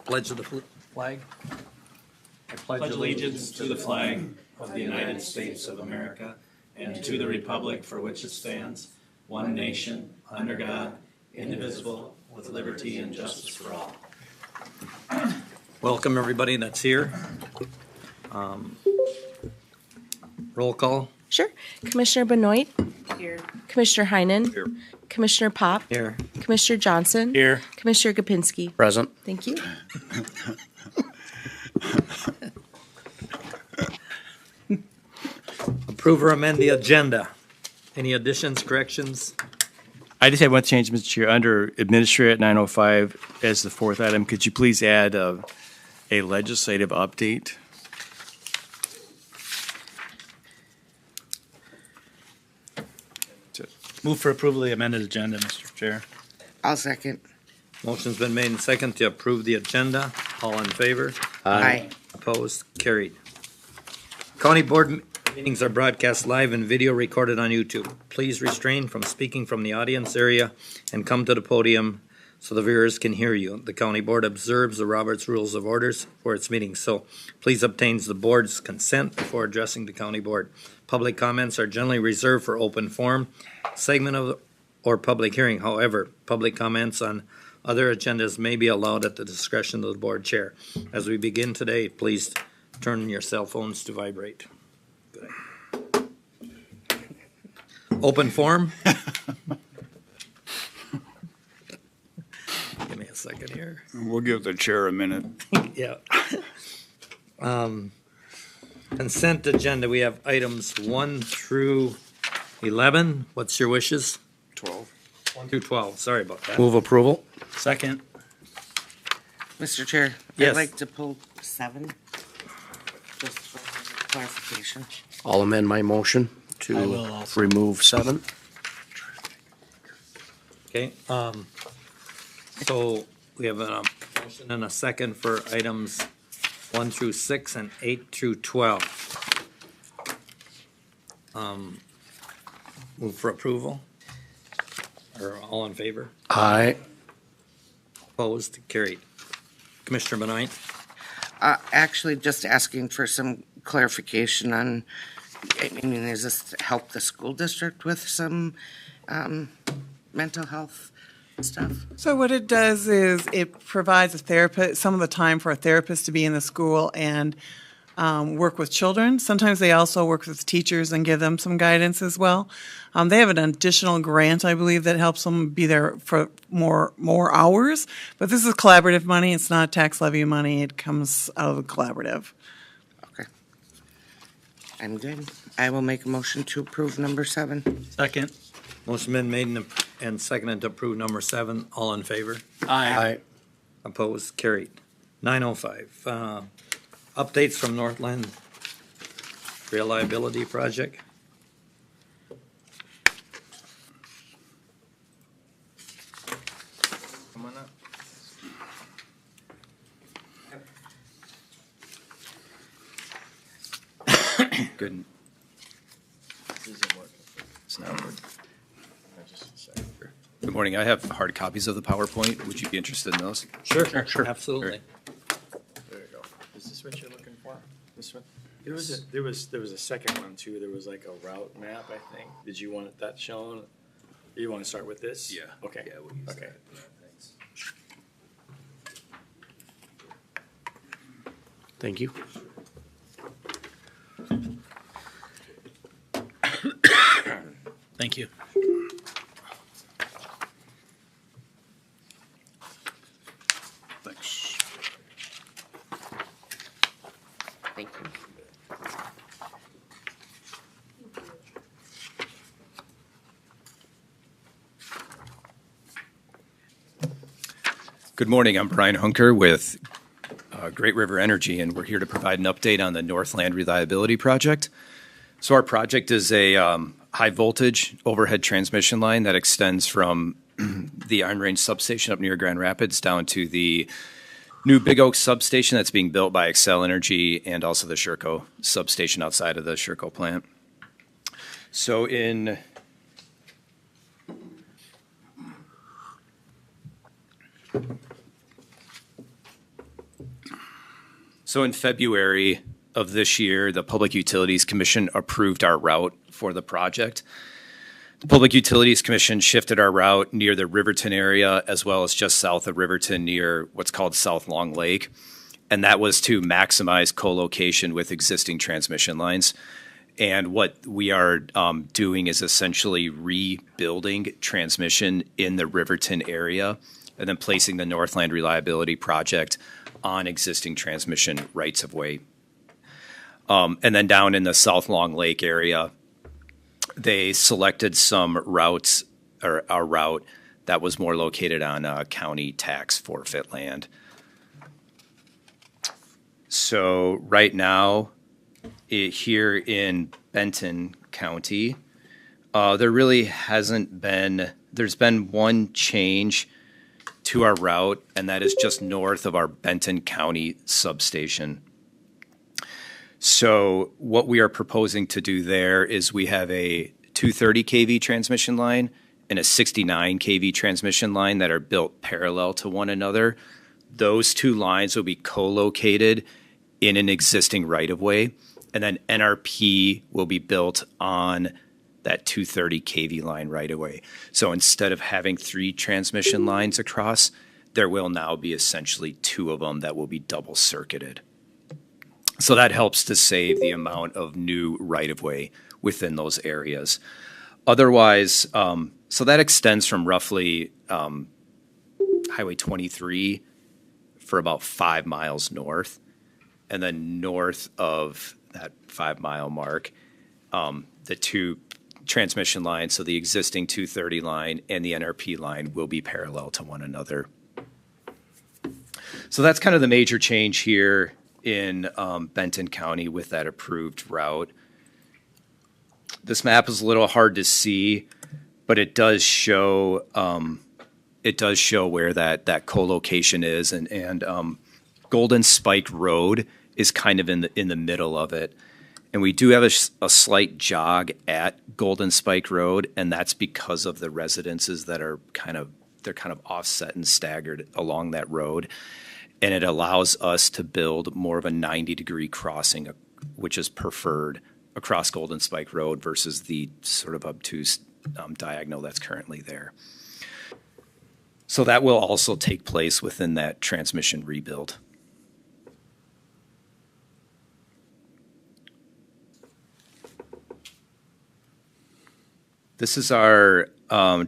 Pledge of the flag. I pledge allegiance to the flag of the United States of America and to the republic for which it stands, one nation, under God, indivisible, with liberty and justice for all. Welcome everybody that's here. Roll call. Sure. Commissioner Benoit? Here. Commissioner Heinen? Here. Commissioner Pop? Here. Commissioner Johnson? Here. Commissioner Gopinski? Present. Thank you. Approve or amend the agenda. Any additions, corrections? I just have one change, Mr. Chair. Under Administrator at 905 as the fourth item, could you please add a legislative update? Move for approval of the amended agenda, Mr. Chair. I'll second. Motion's been made and second to approve the agenda. All in favor? Aye. Opposed? Carried. County board meetings are broadcast live and video recorded on YouTube. Please refrain from speaking from the audience area and come to the podium so the viewers can hear you. The county board observes the Roberts Rules of Orders for its meetings, so please obtain the board's consent before addressing the county board. Public comments are generally reserved for open forum, segment of or public hearing. However, public comments on other agendas may be allowed at the discretion of the board chair. As we begin today, please turn your cell phones to vibrate. Good. Open forum? Give me a second here. We'll give the chair a minute. Yeah. Consent agenda, we have items 1 through 11. What's your wishes? 12. 1 through 12, sorry about that. Move approval. Second. Mr. Chair, Yes. I'd like to pull 7, just for clarification. I'll amend my motion I will to also. remove 7. Okay, so we have a motion and a second for items 1 through 6 and 8 through 12. Move for approval? Or all in favor? Aye. Opposed? Carried. Commissioner Benoit? Actually, just asking for some clarification on, I mean, is this to help the school district with some mental health stuff? So what it does is it provides a therapist, some of the time for a therapist to be in the school and work with children. Sometimes they also work with teachers and give them some guidance as well. They have an additional grant, I believe, that helps them be there for more hours. But this is collaborative money. It's not tax levy money. It comes out of the collaborative. Okay. I'm good. I will make a motion to approve number 7. Second. Motion been made and seconded to approve number 7. All in favor? Aye. Opposed? Carried. 905. Updates from Northland Reliability Project. Come on up. Good. It's not working. Good morning. I have hard copies of the PowerPoint. Would you be interested in those? Sure, absolutely. There you go. Is this what you're looking for? This one? There was a second one too. There was like a route map, I think. Did you want that shown? Or you want to start with this? Yeah. Okay. Yeah, we'll use Okay. Thanks. Thank you. Thank you. Thanks. Thank you. Good morning. I'm Brian Hunker with Great River Energy, and we're here to provide an update on the Northland Reliability Project. So our project is a high voltage overhead transmission line that extends from the Iron Range substation up near Grand Rapids down to the new Big Oak substation that's being built by Xcel Energy and also the Sherco substation outside of the Sherco plant. So in So in February of this year, the Public Utilities Commission approved our route for the project. The Public Utilities Commission shifted our route near the Riverton area as well as just south of Riverton near what's called South Long Lake. And that was to maximize co-location with existing transmission lines. And what we are doing is essentially rebuilding transmission in the Riverton area and then placing the Northland Reliability Project on existing transmission rights of way. And then down in the South Long Lake area, they selected some routes, or a route that was more located on county tax forfeit land. So right now, here in Benton County, there really hasn't been, there's been one change to our route, and that is just north of our Benton County substation. So what we are proposing to do there is we have a 230 kV transmission line and a 69 kV transmission line that are built parallel to one another. Those two lines will be co-located in an existing right-of-way, and then NRP will be built on that 230 kV line right-of-way. So instead of having 3 transmission lines across, there will now be essentially 2 of them that will be double-circuited. So that helps to save the amount of new right-of-way within those areas. Otherwise, so that extends from roughly Highway 23 for about 5 miles north. And then north of that 5 mile mark, the 2 transmission lines, so the existing 230 line and the NRP line will be parallel to one another. So that's kind of the major change here in Benton County with that approved route. This map is a little hard to see, but it does show where that co-location is, and Golden Spike Road is kind of in the middle of it. And we do have a slight jog at Golden Spike Road, and that's because of the residences that are kind of offset and staggered along that road. And it allows us to build more of a 90-degree crossing, which is preferred across Golden Spike Road versus the sort of obtuse diagonal that's currently there. So that will also take place within that transmission rebuild. This is our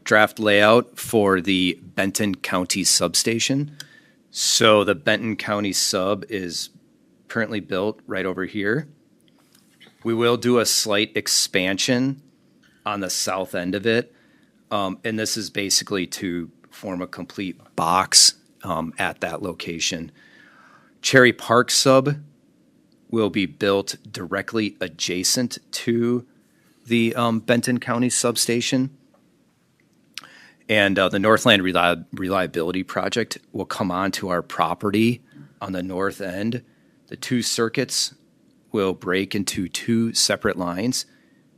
draft layout for the Benton County substation. So the Benton County sub is currently built right over here. We will do a slight expansion on the south end of it. And this is basically to form a complete box at that location. Cherry Park sub will be built directly adjacent to the Benton County substation. And the Northland Reliability Project will come onto our property on the north end. The 2 circuits will break into 2 separate lines,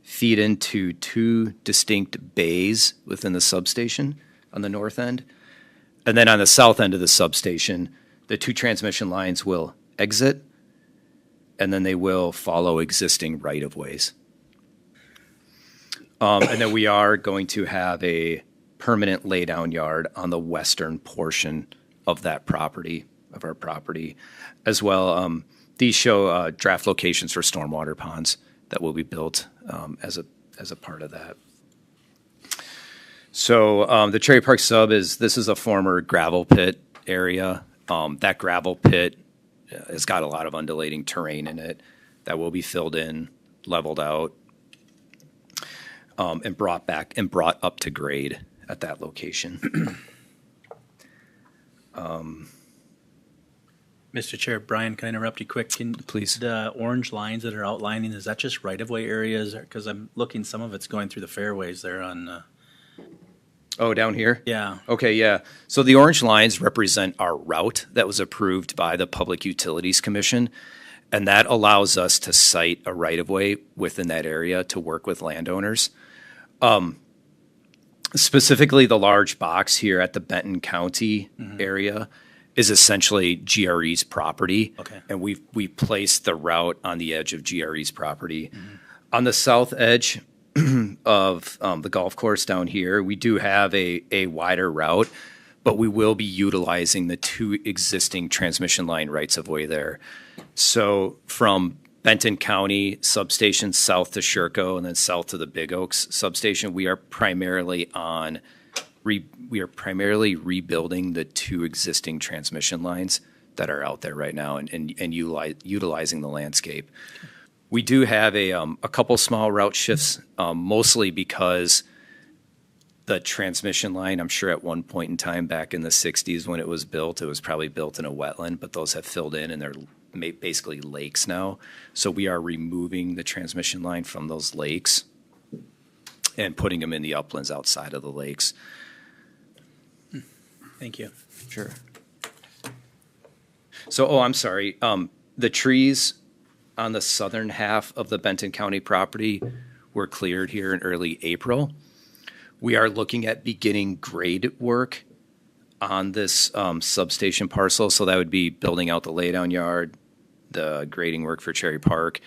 feed into 2 distinct bays within the substation on the north end. And then on the south end of the substation, the 2 transmission lines will exit, and then they will follow existing right-of-ways. And then we are going to have a permanent laydown yard on the western portion of that property, of our property, as well. These show draft locations for stormwater ponds that will be built as a part of that. So the Cherry Park sub this is a former gravel pit area. That gravel pit has got a lot of undulating terrain in it that will be filled in, leveled out, and brought up to grade at that location. Mr. Chair, Brian, can I interrupt you quick? Please. The orange lines that are outlining, is that just right-of-way areas? Because I'm looking, some of it's going through the fairways there on, Oh, down here? yeah. Okay, yeah. So the orange lines represent our route that was approved by the Public Utilities Commission, and that allows us to site a right-of-way within that area to work with landowners. Specifically, the large box here at the Benton County area is essentially GRE's property. Okay. And we placed the route on the edge of GRE's property. On the south edge of the golf course down here, we do have a wider route, but we will be utilizing the two existing transmission line rights of way there. So from Benton County substation south to Sherco and then south to the Big Oaks substation, we are primarily rebuilding the two existing transmission lines that are out there right now and utilizing the landscape. We do have a couple small route shifts, mostly because the transmission line, I'm sure at one point in time back in the 60s when it was probably built in a wetland, but those have filled in and they're basically lakes now. So we are removing the transmission line from those lakes and putting them in the uplands outside of the lakes. Thank you. Sure. So, I'm sorry. The trees on the southern half of the Benton County property were cleared here in early April. We are looking at beginning grade work on this substation parcel. So that would be building out the laydown yard, the grading work for Cherry Park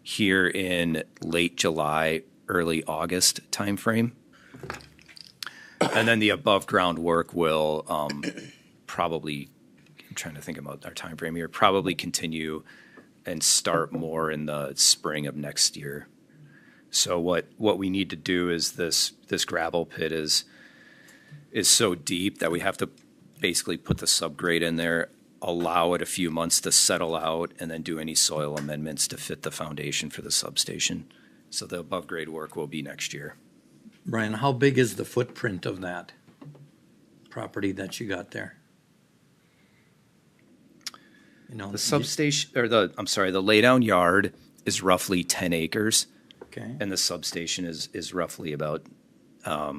here in late July, early August timeframe. And then the above ground work will probably, I'm trying to think about our timeframe here, probably continue and start more in the spring of next year. So what we need to do is this gravel pit is so deep that we have to basically put the subgrade in there, allow it a few months to settle out, and then do any soil amendments to fit the foundation for the substation. So the above grade work will be next year. Brian, how big is the footprint of that property that you got there? You know, The substation, or the laydown yard is roughly 10 acres, okay. and the substation is roughly about, I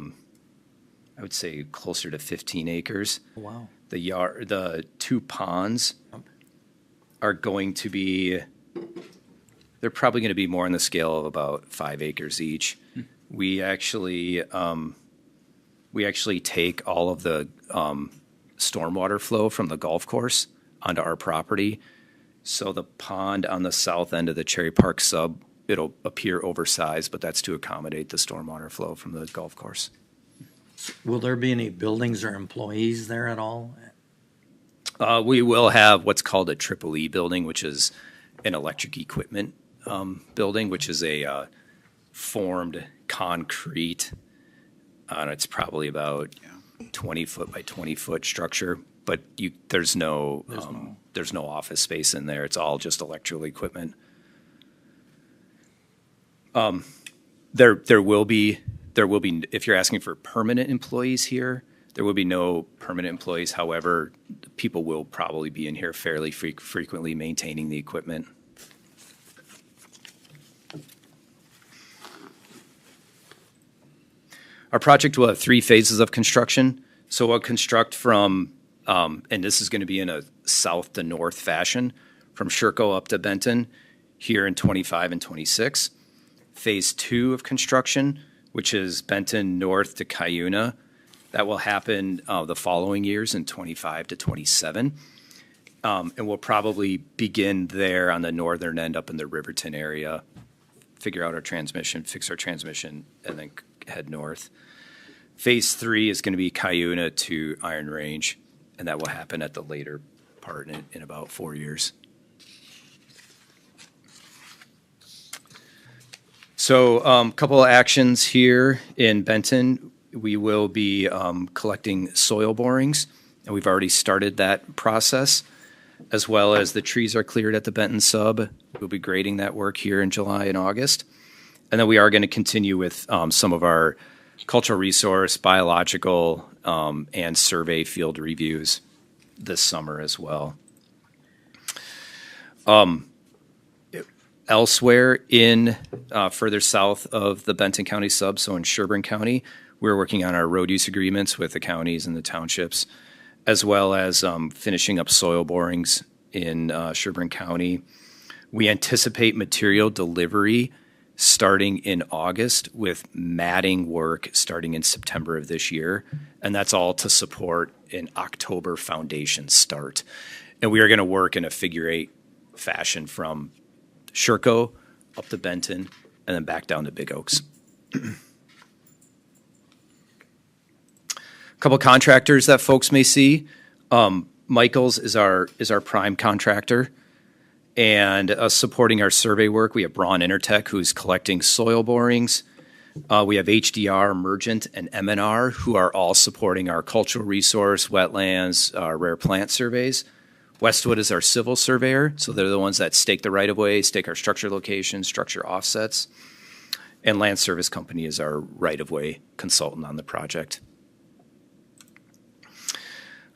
would say closer to 15 acres. Wow. The two ponds are going to be, they're probably going to be more on the scale of about 5 acres each. We actually take all of the stormwater flow from the golf course onto our property. So the pond on the south end of the Cherry Park sub, it'll appear oversized, but that's to accommodate the stormwater flow from the golf course. Will there be any buildings or employees there at all? We will have what's called a Triple E building, which is an electric equipment building, which is a formed concrete. It's probably about 20 foot by 20 foot structure, but there's no office space in there. It's all just electrical equipment. There will be, if you're asking for permanent employees here, there will be no permanent employees. However, people will probably be in here fairly frequently maintaining the equipment. Our project will have 3 phases of construction. So we'll construct from, and this is going to be in a south to north fashion, from Sherco up to Benton here in 25 and 26. Phase 2 of construction, which is Benton north to Cuyuna, that will happen the following years in 25 to 27. And we'll probably begin there on the northern end up in the Riverton area, figure out our transmission, fix our transmission, and then head north. Phase 3 is going to be Cuyuna to Iron Range, and that will happen at the later part in about 4 years. So a couple of actions here in Benton. We will be collecting soil borings, and we've already started that process, as well as the trees are cleared at the Benton sub. We'll be grading that work here in July and August. And then we are going to continue with some of our cultural resource, biological, and survey field reviews this summer as well. Elsewhere in further south of the Benton County sub, so in Sherburne County, we're working on our road use agreements with the counties and the townships, as well as finishing up soil borings in Sherburne County. We anticipate material delivery starting in August, with matting work starting in September of this year. And that's all to support an October foundation start. And we are going to work in a figure-8 fashion from Sherco up to Benton and then back down to Big Oaks. A couple contractors that folks may see. Michaels is our prime contractor. And supporting our survey work, we have Braun Intertech, who's collecting soil borings. We have HDR, Emergent, and MNR, who are all supporting our cultural resource, wetlands, rare plant surveys. Westwood is our civil surveyor, so they're the ones that stake the right-of-way, stake our structure locations, structure offsets. And Land Service Company is our right-of-way consultant on the project.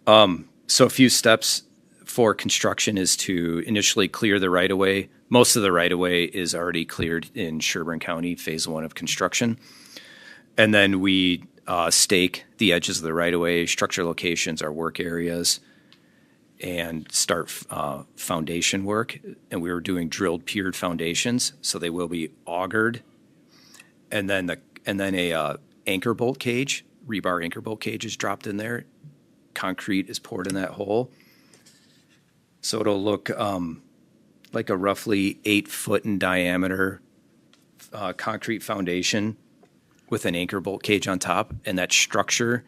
So a few steps for construction is to initially clear the right-of-way. Most of the right-of-way is already cleared in Sherburne County, phase 1 of construction. And then we stake the edges of the right-of-way, structure locations, our work areas, and start foundation work. And we were doing drilled piered foundations, so they will be augured. And then a anchor bolt cage, rebar anchor bolt cage is dropped in there. Concrete is poured in that hole. So it'll look like a roughly 8-foot in diameter concrete foundation with an anchor bolt cage on top. And that structure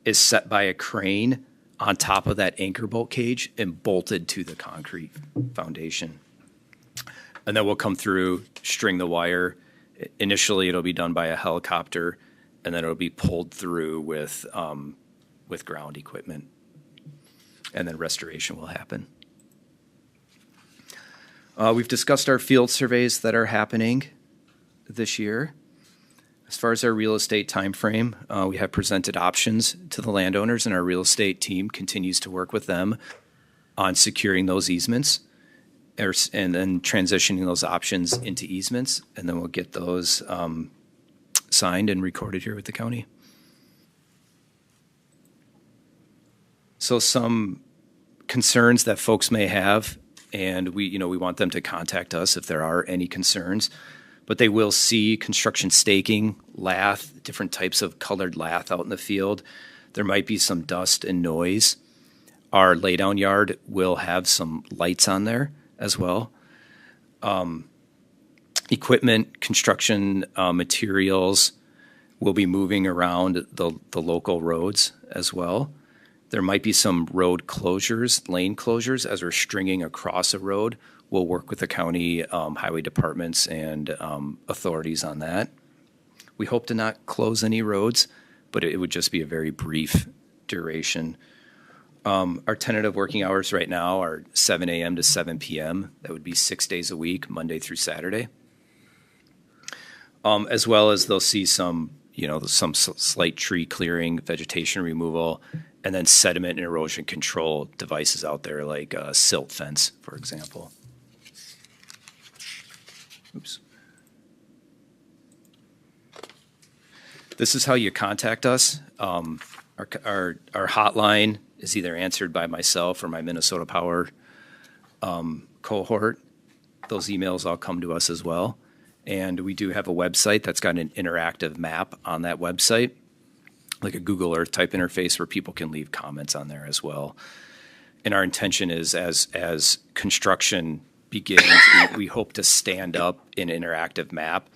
is set by a crane on top of that anchor bolt cage and bolted to the concrete foundation. And then we'll come through, string the wire. Initially, it'll be done by a helicopter, and then it'll be pulled through with ground equipment. And then restoration will happen. We've discussed our field surveys that are happening this year. As far as our real estate timeframe, we have presented options to the landowners, and our real estate team continues to work with them on securing those easements and then transitioning those options into easements, and then we'll get those signed and recorded here with the county. So some concerns that folks may have, and we want them to contact us if there are any concerns. But they will see construction staking, lath, different types of colored lath out in the field. There might be some dust and noise. Our laydown yard will have some lights on there as well. Equipment, construction materials will be moving around the local roads as well. There might be some road closures, lane closures, as we're stringing across a road. We'll work with the county highway departments and authorities on that. We hope to not close any roads, but it would just be a very brief duration. Our tentative working hours right now are 7 a.m. to 7 p.m. That would be 6 days a week, Monday through Saturday. As well as they'll see some slight tree clearing, vegetation removal, and then sediment and erosion control devices out there like a silt fence, for example. Oops. This is how you contact us. Our hotline is either answered by myself or my Minnesota Power cohort. Those emails all come to us as well. And we do have a website that's got an interactive map on that website, like a Google Earth type interface where people can leave comments on there as well. And our intention is as construction begins, we hope to stand up an interactive map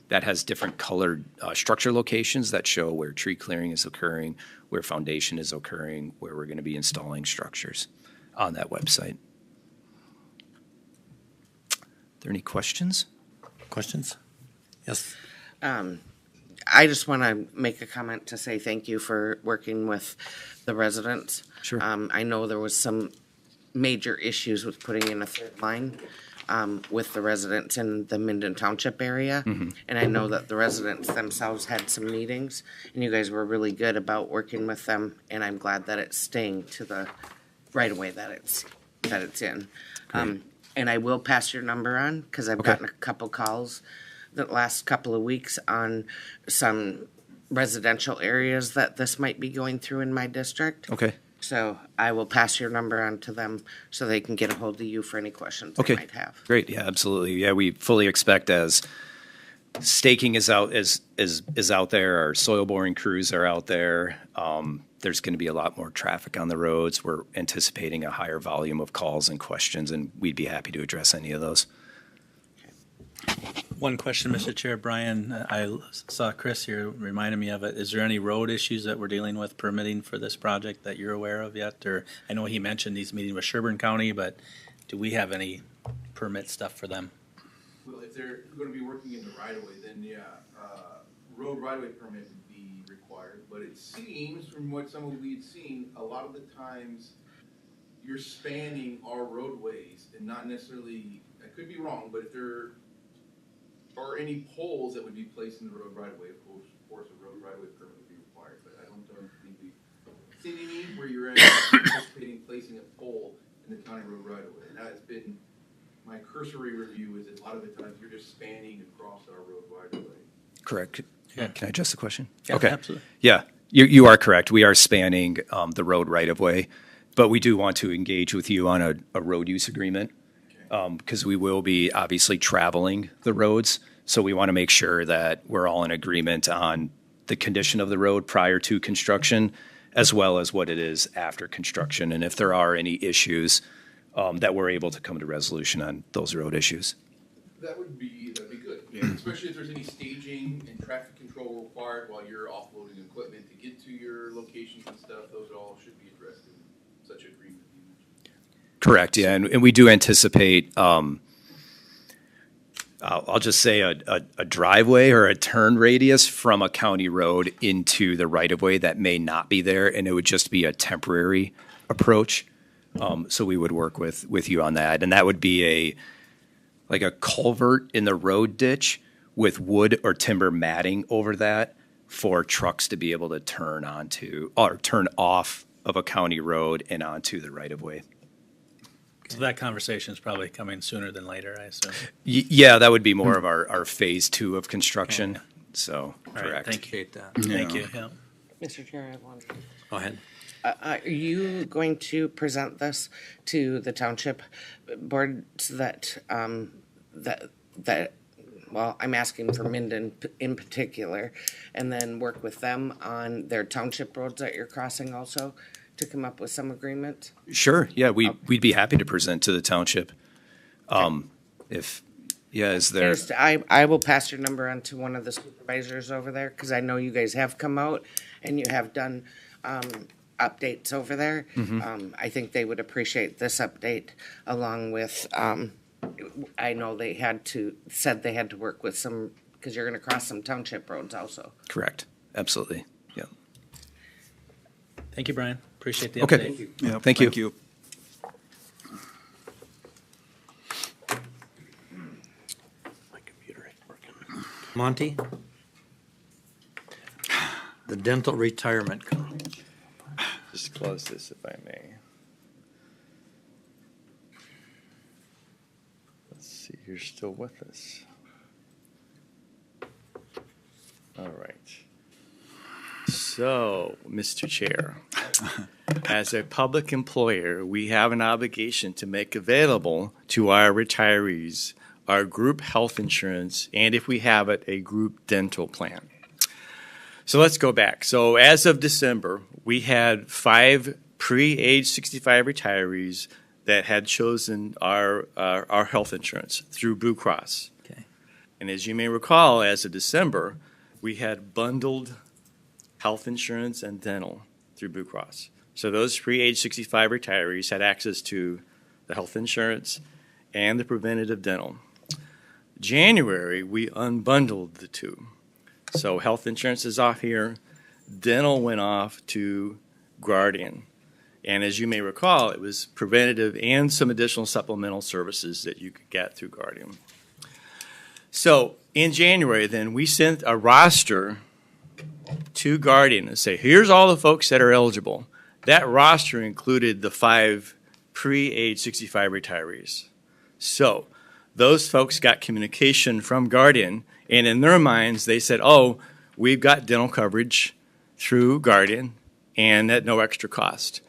that has different colored structure locations that show where tree clearing is occurring, where foundation is occurring, where we're going to be installing structures on that website. Are there any questions? Questions? Yes. I just want to make a comment to say thank you for working with the residents. Sure. I know there was some major issues with putting in a third line with the residents in the Minden Township area. Mm-hmm. And I know that the residents themselves had some meetings, and you guys were really good about working with them, and I'm glad that it's staying to the right away that it's in. And I will pass your number on, because I've gotten a couple calls the last couple of weeks on some residential areas that this might be going through in my district. Okay. So I will pass your number on to them so they can get a hold of you for any questions they might have. Great. Yeah, absolutely. Yeah, we fully expect as staking is out out there, our soil boring crews are out there. there's going to be a lot more traffic on the roads. We're anticipating a higher volume of calls and questions, and we'd be happy to address any of those. One question, Mr. Chair. Brian, I saw Chris here reminded me of it. Is there any road issues that we're dealing with permitting for this project that you're aware of yet? Or I know he mentioned he's meeting with Sherburne County, but do we have any permit stuff for them? Well, if they're gonna be working in the right of way, then yeah, road right of way permit would be required. But it seems from what some of we'd seen, a lot of the times you're spanning our roadways and not necessarily, I could be wrong, but if there are any poles that would be placed in the road right of way, of course, a road right of way permit would be required. But I don't think we've seen any where you're anticipating placing a pole in the county road right of way. And that's been my cursory review, is that a lot of the times you're just spanning across our road right of way. Correct. Yeah. Can I address the question? Yeah, okay. absolutely. Yeah, you are correct. We are spanning the road right of way, but we do want to engage with you on a road use agreement because we will be obviously traveling the roads. So we want to make sure that we're all in agreement on the condition of the road prior to construction, as well as what it is after construction. And if there are any issues, that we're able to come to resolution on those road issues. That'd be good. Yeah. Especially if there's any staging and traffic control required while you're offloading equipment to get to your locations and stuff. Those all should be addressed in such agreement. Correct. Yeah, and we do anticipate. I'll just say a driveway or a turn radius from a county road into the right of way that may not be there, and it would just be a temporary approach. So we would work with you on that, and that would be like a culvert in the road ditch with wood or timber matting over that for trucks to be able to turn onto or turn off of a county road and onto the right of way. So that conversation is probably coming sooner than later, I assume. Yeah, that would be more of our phase 2 of construction. Okay. So All right, correct. thank you. Appreciate that. Thank you. Yeah. Mr. Chair, I have one. Go ahead. Are you going to present this to the township boards that, well, I'm asking for Minden in particular, and then work with them on their township roads that you're crossing also to come up with some agreement? Sure. Yeah, we'd be happy to present to the township. Is there? I will pass your number on to one of the supervisors over there, because I know you guys have come out and you have done updates over there. Mm-hmm. I think they would appreciate this update along with, I know said they had to work with some, because you're going to cross some township roads also. Correct. Absolutely. Yeah. Thank you, Brian. Appreciate the Okay. update. Yeah, Thank you. Thank you. My computer ain't working. Monty? The dental retirement college. Just close this if I may. Let's see, you're still with us. All right. So, Mr. Chair, as a public employer, we have an obligation to make available to our retirees our group health insurance, and if we have it, a group dental plan. So let's go back. So as of December, we had 5 pre-age 65 retirees that had chosen our health insurance through Blue Cross. Okay. And as you may recall, as of December, we had bundled health insurance and dental through Blue Cross. So those pre-age 65 retirees had access to the health insurance and the preventative dental. January, we unbundled the two. So health insurance is off here. Dental went off to Guardian. And as you may recall, it was preventative and some additional supplemental services that you could get through Guardian. So in January, then, we sent a roster to Guardian and say, here's all the folks that are eligible. That roster included the 5 pre-age 65 retirees. So those folks got communication from Guardian, and in their minds, they said, oh, we've got dental coverage through Guardian and at no extra cost.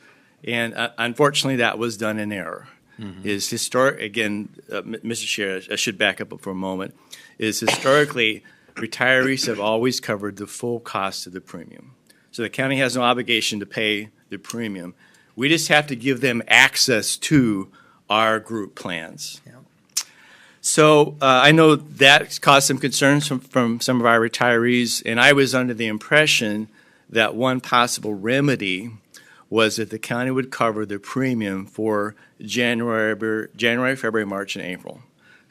And unfortunately, that was done in error. Mm-hmm. Mr. Chair, I should back up for a moment, is historically, retirees have always covered the full cost of the premium. So the county has no obligation to pay the premium. We just have to give them access to our group plans. Yeah. So I know that caused some concerns from some of our retirees, and I was under the impression that one possible remedy was that the county would cover the premium for January, February, March, and April.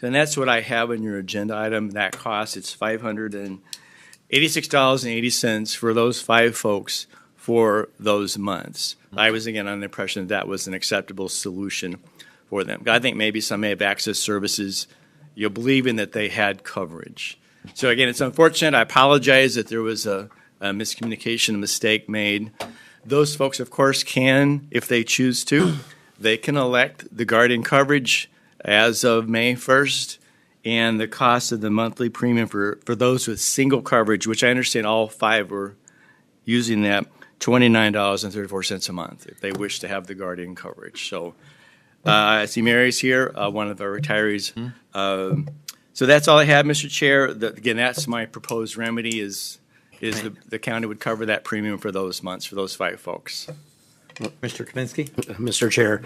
And that's what I have in your agenda item. That cost, it's $586.80 for those 5 folks for those months. I was, again, on the impression that was an acceptable solution for them. I think maybe some may have access services, believing that they had coverage. So again, it's unfortunate. I apologize that there was a miscommunication, a mistake made. Those folks, of course, can, if they choose to, they can elect the Guardian coverage as of May 1st, and the cost of the monthly premium for those with single coverage, which I understand all 5 were using that, $29.34 a month if they wish to have the Guardian coverage. So I see Mary's here, one of our retirees. So that's all I have, Mr. Chair. Again, that's my proposed remedy is the county would cover that premium for those months, for those 5 folks. Mr. Kaminsky? Mr. Chair,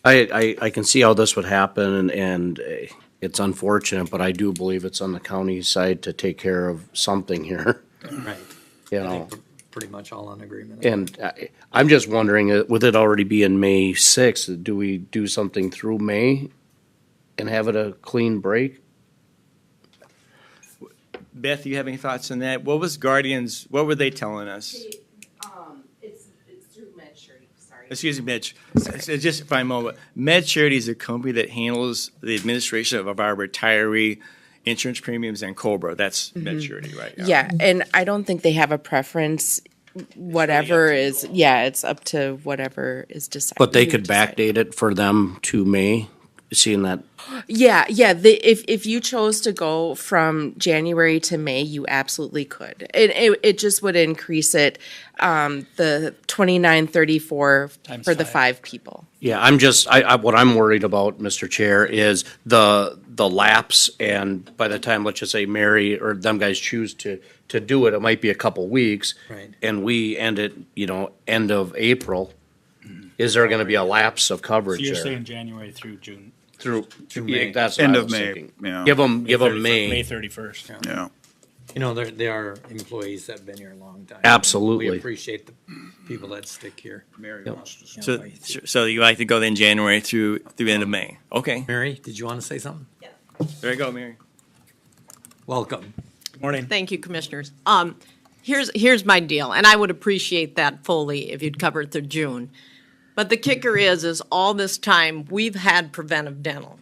I can see how this would happen, and it's unfortunate, but I do believe it's on the county side to take care of something here, Right. you I know. think we're pretty much all in agreement. And I'm just wondering, with it already being May 6th, do we do something through May and have it a clean break? Beth, you have any thoughts on that? What was Guardians, what were they telling us? It's through MedSurity, sorry. Excuse me, Mitch. So just for a moment, MedSurity is a company that handles the administration of our retiree insurance premiums and COBRA. That's MedSurity, right? Yeah, and I don't think they have a preference. Whatever is, it's up to whatever is decided. But they could backdate it for them to May, seeing that, Yeah. If you chose to go from January to May, you absolutely could. It just would increase it, the $29.34 for the 5 people. yeah, what I'm worried about, Mr. Chair, is the lapse, and by the time, let's just say Mary or them guys choose to do it, it might be a couple weeks. Right. And we end it, end of April. Is there gonna be a lapse of coverage So you're there? saying January through June, Through May. yeah, that's what End I of was May, thinking. yeah. Give them May May. 31st. Yeah. You know, they are employees that have been here a long time. Absolutely. We appreciate the people that stick here. Mary wants to say. So you like to go then January through end of May? Okay. Mary, did you want to say something? There you go, Mary. Welcome. Good morning. Thank you, Commissioners. Here's my deal, and I would appreciate that fully if you'd cover it through June. But the kicker is all this time, we've had preventive dental.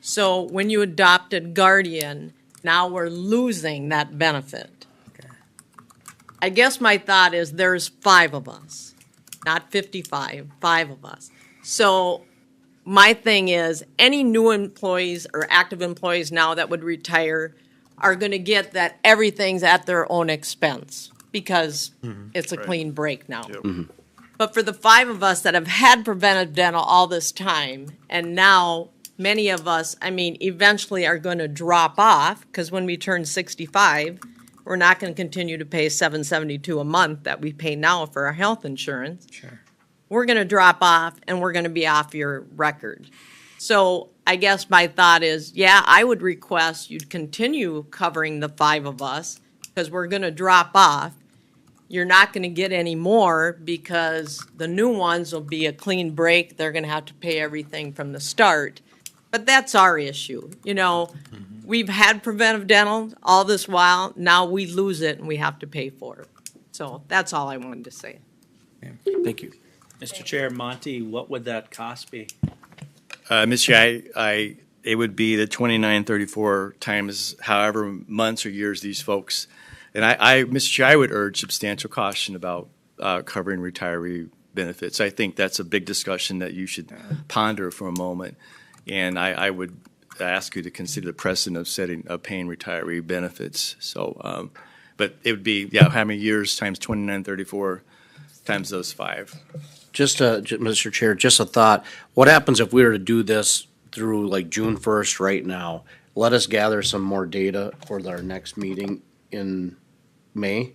So when you adopted Guardian, now we're losing that benefit. Okay. I guess my thought is there's 5 of us, not 55, 5 of us. So my thing is any new employees or active employees now that would retire are going to get that everything's at their own expense because it's a clean break now. But for the 5 of us that have had preventive dental all this time, and now many of us, eventually are going to drop off because when we turn 65, we're not going to continue to pay $772 a month that we pay now for our health insurance. Sure. We're going to drop off and we're going to be off your record. So I guess my thought is, I would request you'd continue covering the 5 of us because we're going to drop off. You're not going to get any more because the new ones will be a clean break. They're going to have to pay everything from the start. But that's our issue. We've had preventive dental all this while. Now we lose it and we have to pay for it. So that's all I wanted to say. Thank you. Mr. Chair, Monty, what would that cost be? Mr. Chair, it would be the 2934 times however months or years these folks. And Mr. Chair, I would urge substantial caution about covering retiree benefits. I think that's a big discussion that you should ponder for a moment. And I would ask you to consider the precedent of paying retiree benefits. So, but it would be, how many years times 2934 times those 5? Mr. Chair, just a thought. What happens if we were to do this through like June 1st right now? Let us gather some more data for our next meeting in May.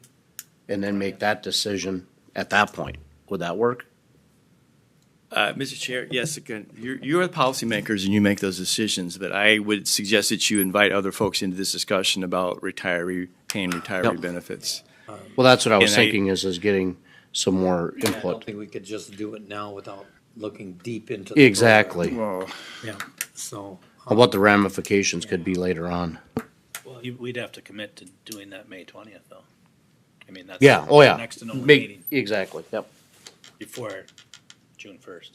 and then make that decision at that point. Would that work? Mr. Chair, yes, again, you're the policymakers and you make those decisions, but I would suggest that you invite other folks into this discussion about paying retiree Yep. benefits. Well, that's what I was And I- thinking is getting some more I don't input. think we could just do it now without looking deep into. the Exactly. program. Yeah, so. What the ramifications could be later on. Well, we'd have to commit to doing that May 20th, though. I mean, that's. Yeah, oh yeah. Next to no meeting Exactly, yep. before June 1st.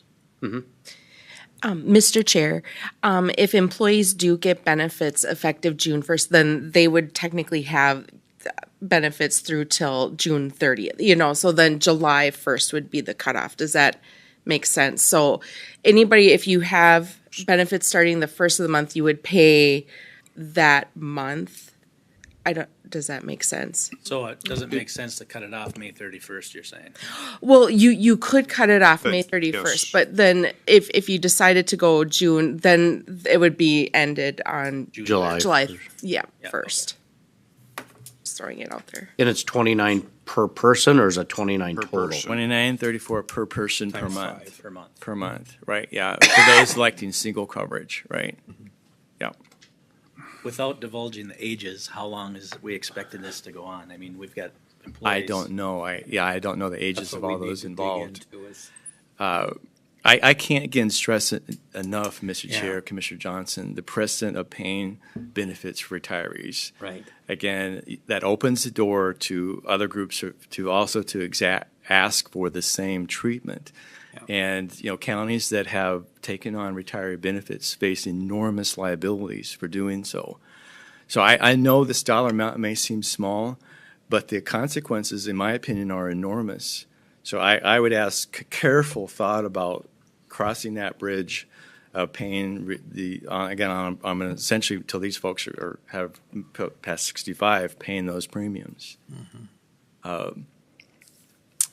Mr. Chair, if employees do get benefits effective June 1st, then they would technically have benefits through till June 30th, so then July 1st would be the cutoff. Does that make sense? So anybody, if you have benefits starting the first of the month, you would pay that month. Does that make sense? So it doesn't make sense to cut it off May 31st, you're saying? Well, you could cut it off May But, 31st, yes. but then if you decided to go June, then it would be ended on July. July, Yeah, 1st. Just throwing it out there. And it's 29 per person, or is it 29 Per total? person. 29.34 per person per Times month. 5 per month. Per month, right, yeah, for those electing single coverage, right? Yeah. Without divulging the ages, how long is we expecting this to go on? I mean, we've got employees. I don't know, I don't know the ages That's of what we all need those to dig involved. into is- I can't again stress it enough, Mr. Yeah. Chair, Commissioner Johnson, the precedent of paying benefits for retirees. Right. Again, that opens the door to other groups to also ask for the same treatment. Yeah. And, counties that have taken on retiree benefits face enormous liabilities for doing so. So I know this dollar amount may seem small, but the consequences, in my opinion, are enormous. So I would ask careful thought about crossing that bridge of paying again, I'm going to essentially, until these folks have past 65, paying those premiums.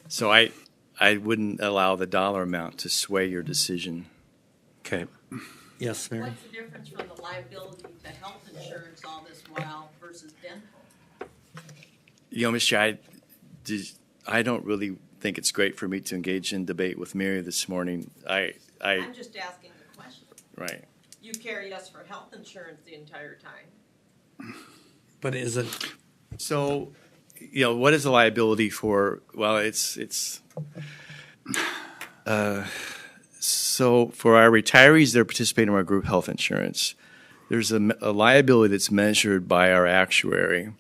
So I wouldn't allow the dollar amount to sway your decision. Okay. Yes, Mary? What's the difference from the liability to health insurance all this while versus dental? Mr. Chair, I don't really think it's great for me to engage in debate with Mary this morning. I'm just asking the question. Right. You carry us for health insurance the entire time. But is it, So, what is the liability for? Well, so for our retirees that are participating in our group health insurance, there's a liability that's measured by our actuary.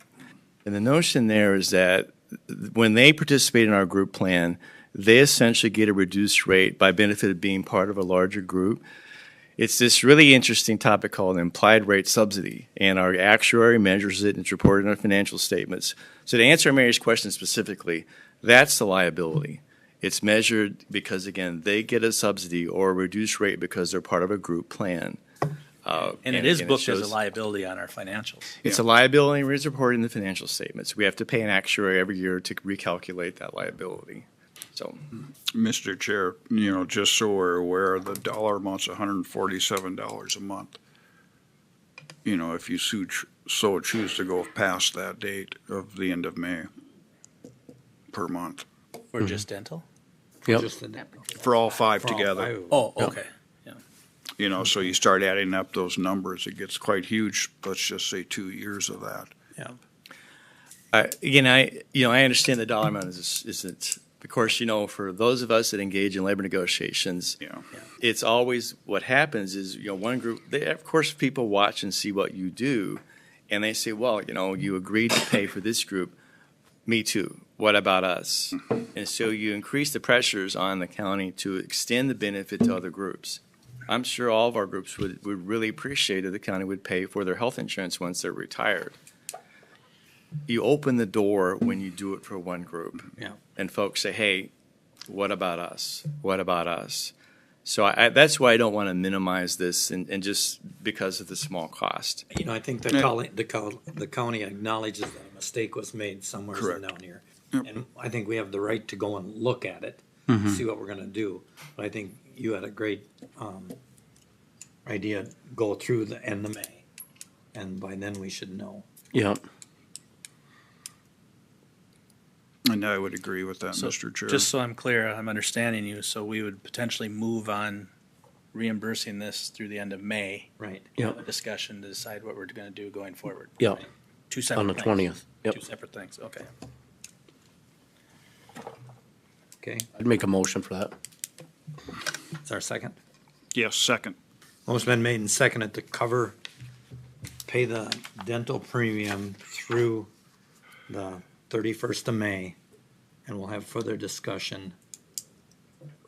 And the notion there is that when they participate in our group plan, they essentially get a reduced rate by benefit of being part of a larger group. It's this really interesting topic called implied rate subsidy, and our actuary measures it and it's reported in our financial statements. So to answer Mary's question specifically, that's the liability. It's measured because, again, they get a subsidy or a reduced rate because they're part of a group plan. And it is again, booked as a shows- liability on our financials. It's a liability and it's reported in the financial statements. We have to pay an actuary every year to recalculate that liability. So, Mr. Chair, just so we're aware, the dollar amount's $147 a month. If you so choose to go past that date of the end of May per month, Or just dental? Yep. just the, for all five for all together. five? Oh, okay. So you start adding up those numbers, it gets quite huge. Let's just say 2 years of that. Yeah. I understand the dollar amount isn't, of course, for those of us that engage in labor negotiations, Yeah. it's always what happens is, one group, of course, people watch and see what you do, and they say, well, you agreed to pay for this group. Me too. What about us? And so you increase the pressures on the county to extend the benefit to other groups. I'm sure all of our groups would really appreciate if the county would pay for their health insurance once they're retired. You open the door when you do it for one group. Yeah. And folks say, hey, what about us? What about us? So that's why I don't want to minimize this and just because of the small cost. I think the county acknowledges that a mistake was made somewhere Correct. down here. Yep. And I think we have the right to go and look at it, see what we're gonna do. But I think you had a great, idea, go through the end of May. And by then we should know. Yep. And I would agree with that, So, Mr. Chair. just so I'm clear, I'm understanding you, so we would potentially move on reimbursing this through the end of May. Right. Yeah. Have a discussion to decide what we're gonna do going forward. Yeah. Two separate On the things. 20th. Yep. Two separate things, okay. Okay, I'd make a motion for that. it's our second. Yes, second. Motion been made and seconded to pay the dental premium through the 31st of May. And we'll have further discussion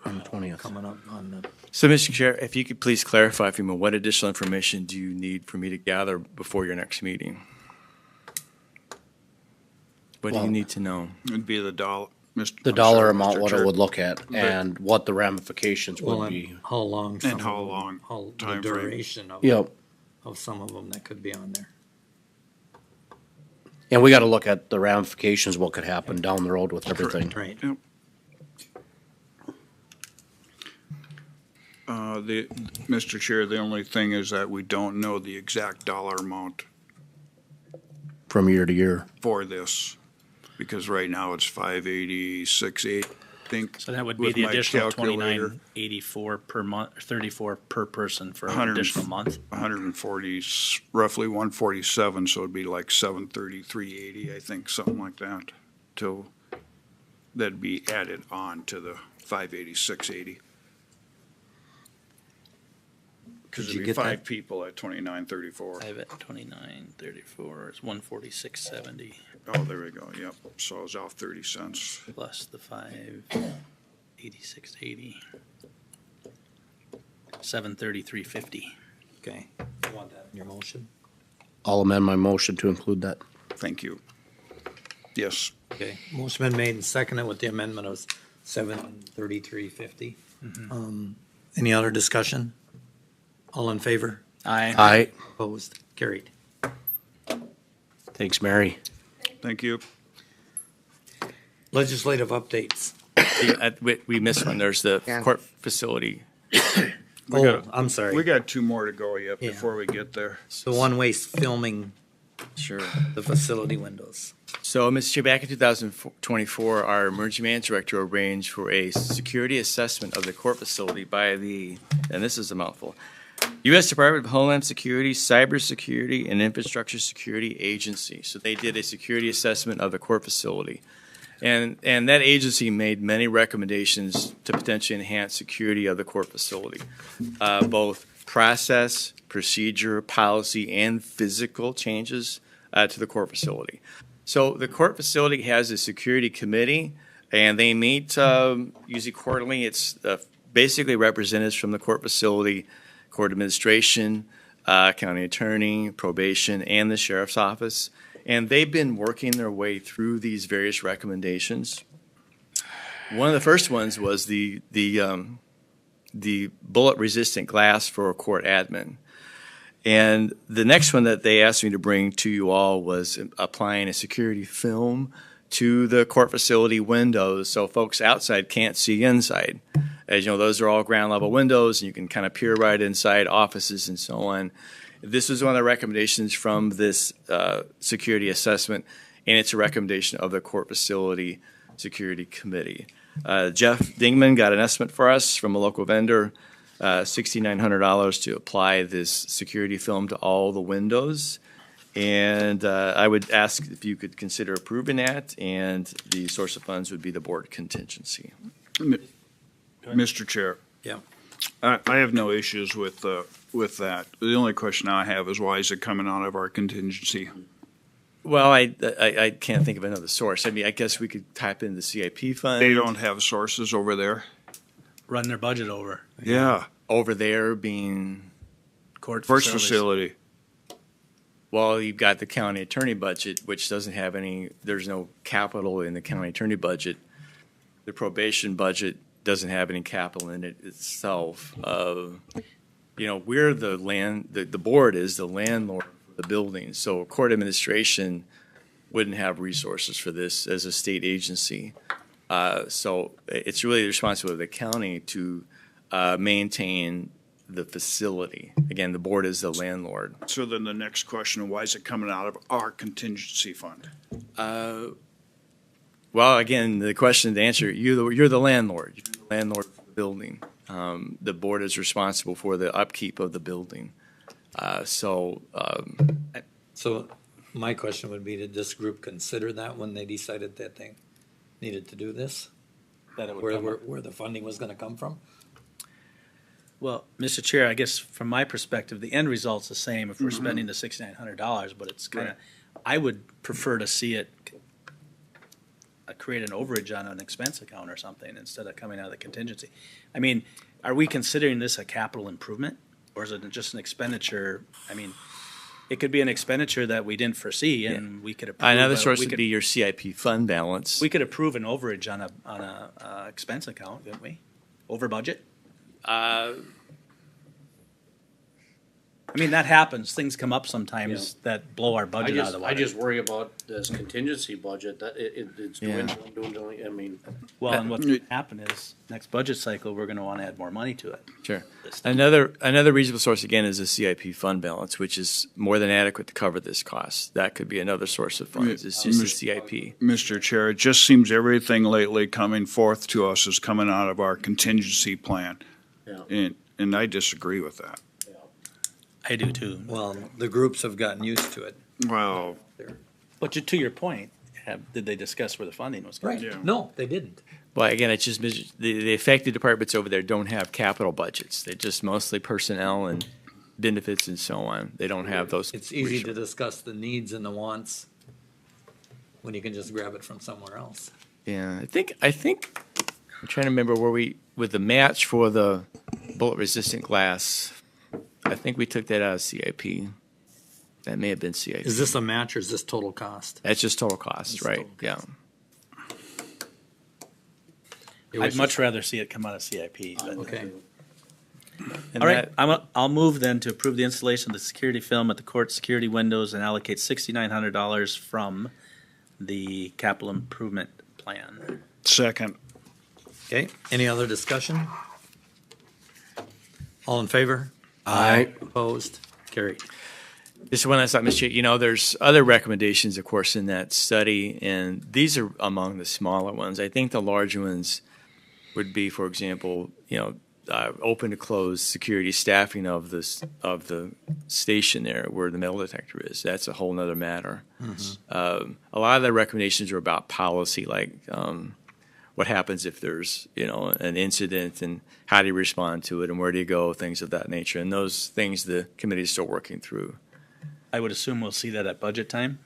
On the 20th. coming up on the, So, Mr. Chair, if you could please clarify for me, what additional information do you need for me to gather before your next meeting? What do Well- you need to know? It'd be the dollar, Mr. The I'm dollar sorry, amount, Mr. what it Chair. would look at, and what the ramifications well, would and be. how long. And some how of them- long How, the time frame. duration Yep. of some of them that could be on there. And we gotta look at the ramifications, what could happen down the road with everything. Right. Mr. Chair, the only thing is that we don't know the exact dollar amount From year to year. for this, because right now it's 586.8, I think. So that would be with the my additional calculator. 2984 per month, or 34 per person for an 100 additional month. 140, roughly 147, so it'd be like 733.80, I think, something like that, till that'd be added on to the 586.80. Because Did you it'd be get that? 5 people at 29.34. 5 at 2934 is 146.70 Oh, there we go, yep, so I was off 30 cents. plus the 586.80. 733.50. Okay. You want that in your motion? I'll amend my motion to include that. Thank you. Yes, Okay. Motion been made and seconded with the amendment of 733.50. Any other discussion? All in favor? Aye. Aye. Opposed? Carried. Thanks, Mary. thank you. Legislative updates. We missed one. There's the Yeah. court facility. We Oh, got- I'm We sorry. got 2 more to go yet Yeah. before we get there. The one-way filming Sure. the facility windows. So, Mr. Chair, back in 2024, our emergency management director arranged for a security assessment of the court facility by the, and this is a mouthful, U.S. Department of Homeland Security, Cybersecurity, and Infrastructure Security Agency. So they did a security assessment of the court facility. And that agency made many recommendations to potentially enhance security of the court facility, both process, procedure, policy, and physical changes to the court facility. So the court facility has a security committee, and they meet usually quarterly. It's basically representatives from the court facility, court administration, county attorney, probation, and the sheriff's office. And they've been working their way through these various recommendations. One of the first ones was the bullet-resistant glass for a court admin. And the next one that they asked me to bring to you all was applying a security film to the court facility windows so folks outside can't see inside. As you know, those are all ground level windows and you can kind of peer right inside offices and so on. This was one of the recommendations from this security assessment, and it's a recommendation of the court facility security committee. Jeff Dingman got an estimate for us from a local vendor, $6,900 to apply this security film to all the windows. And I would ask if you could consider approving that, and the source of funds would be the board contingency. Mr. Chair. Yeah. I have no issues with that. The only question I have is why is it coming out of our contingency? Well, I can't think of another source. I mean, I guess we could type in the CIP fund. They don't have sources over there? Run their budget over. Yeah. Over there being, Court First facilities. facility. well, you've got the county attorney budget, which doesn't have any, there's no capital in the county attorney budget. The probation budget doesn't have any capital in it itself. You know, we're the board is the landlord for the building, so court administration wouldn't have resources for this as a state agency. So it's really the responsibility of the county to maintain the facility. Again, the board is the landlord. So then the next question, why is it coming out of our contingency fund? Well, again, the question to answer, you're the landlord. You're the landlord of the building. The board is responsible for the upkeep of the building. So my question would be, did this group consider that when they decided that they needed to do this? That it would come up. Where the funding was gonna come from? Well, Mr. Chair, I guess from my perspective, the end result's the same if we're spending the $6,900, but it's kind of, I would prefer to see it create an overage on an expense account or something instead of coming out of the contingency. I mean, are we considering this a capital improvement or is it just an expenditure? I mean, it could be an expenditure that we didn't foresee and we could approve. another source would be your CIP fund balance. We could approve an overage on a expense account, couldn't we? Over budget? I mean, that happens. Things come up sometimes that blow our budget out of the water. I just worry about this contingency budget, that it's doing, I mean. Well, and what's going to happen is next budget cycle, we're going to want to add more money to it. Sure. Another reasonable source, again, is the CIP fund balance, which is more than adequate to cover this cost. That could be another source of funds. It's just the CIP. Mr. Chair, it just seems everything lately coming forth to us is coming out of our contingency plan. Yeah. And I disagree with that. I do too. Well, the groups have gotten used to it. Well, But to your point, did they discuss where the funding was coming Right, from? no, they didn't. Well, again, it's just, the affected departments over there don't have capital budgets. They're just mostly personnel and benefits and so on. They don't have those. It's easy to discuss the needs and the wants when you can just grab it from somewhere else. Yeah, I think, I'm trying to remember with the match for the bullet resistant glass, I think we took that out of CIP. That may have been CIP. Is this a match or is this total cost? That's just total cost, It's right? total Yeah. I'd much rather see it come out of CIP. But, Okay. all right, I'll move then to approve the installation of the security film at the court security windows and allocate $6,900 from the capital improvement plan. second. Okay, any other discussion? All in favor? Aye. Opposed? Carried. Just one last thought, Mr. Chair. There's other recommendations, of course, in that study, and these are among the smaller ones. I think the larger ones would be, for example, open to close security staffing of the station there where the metal detector is. That's a whole nother matter. A lot of the recommendations are about policy, like what happens if there's an incident and how do you respond to it and where do you go, things of that nature. And those things the committee is still working through. I would assume we'll see that at budget time.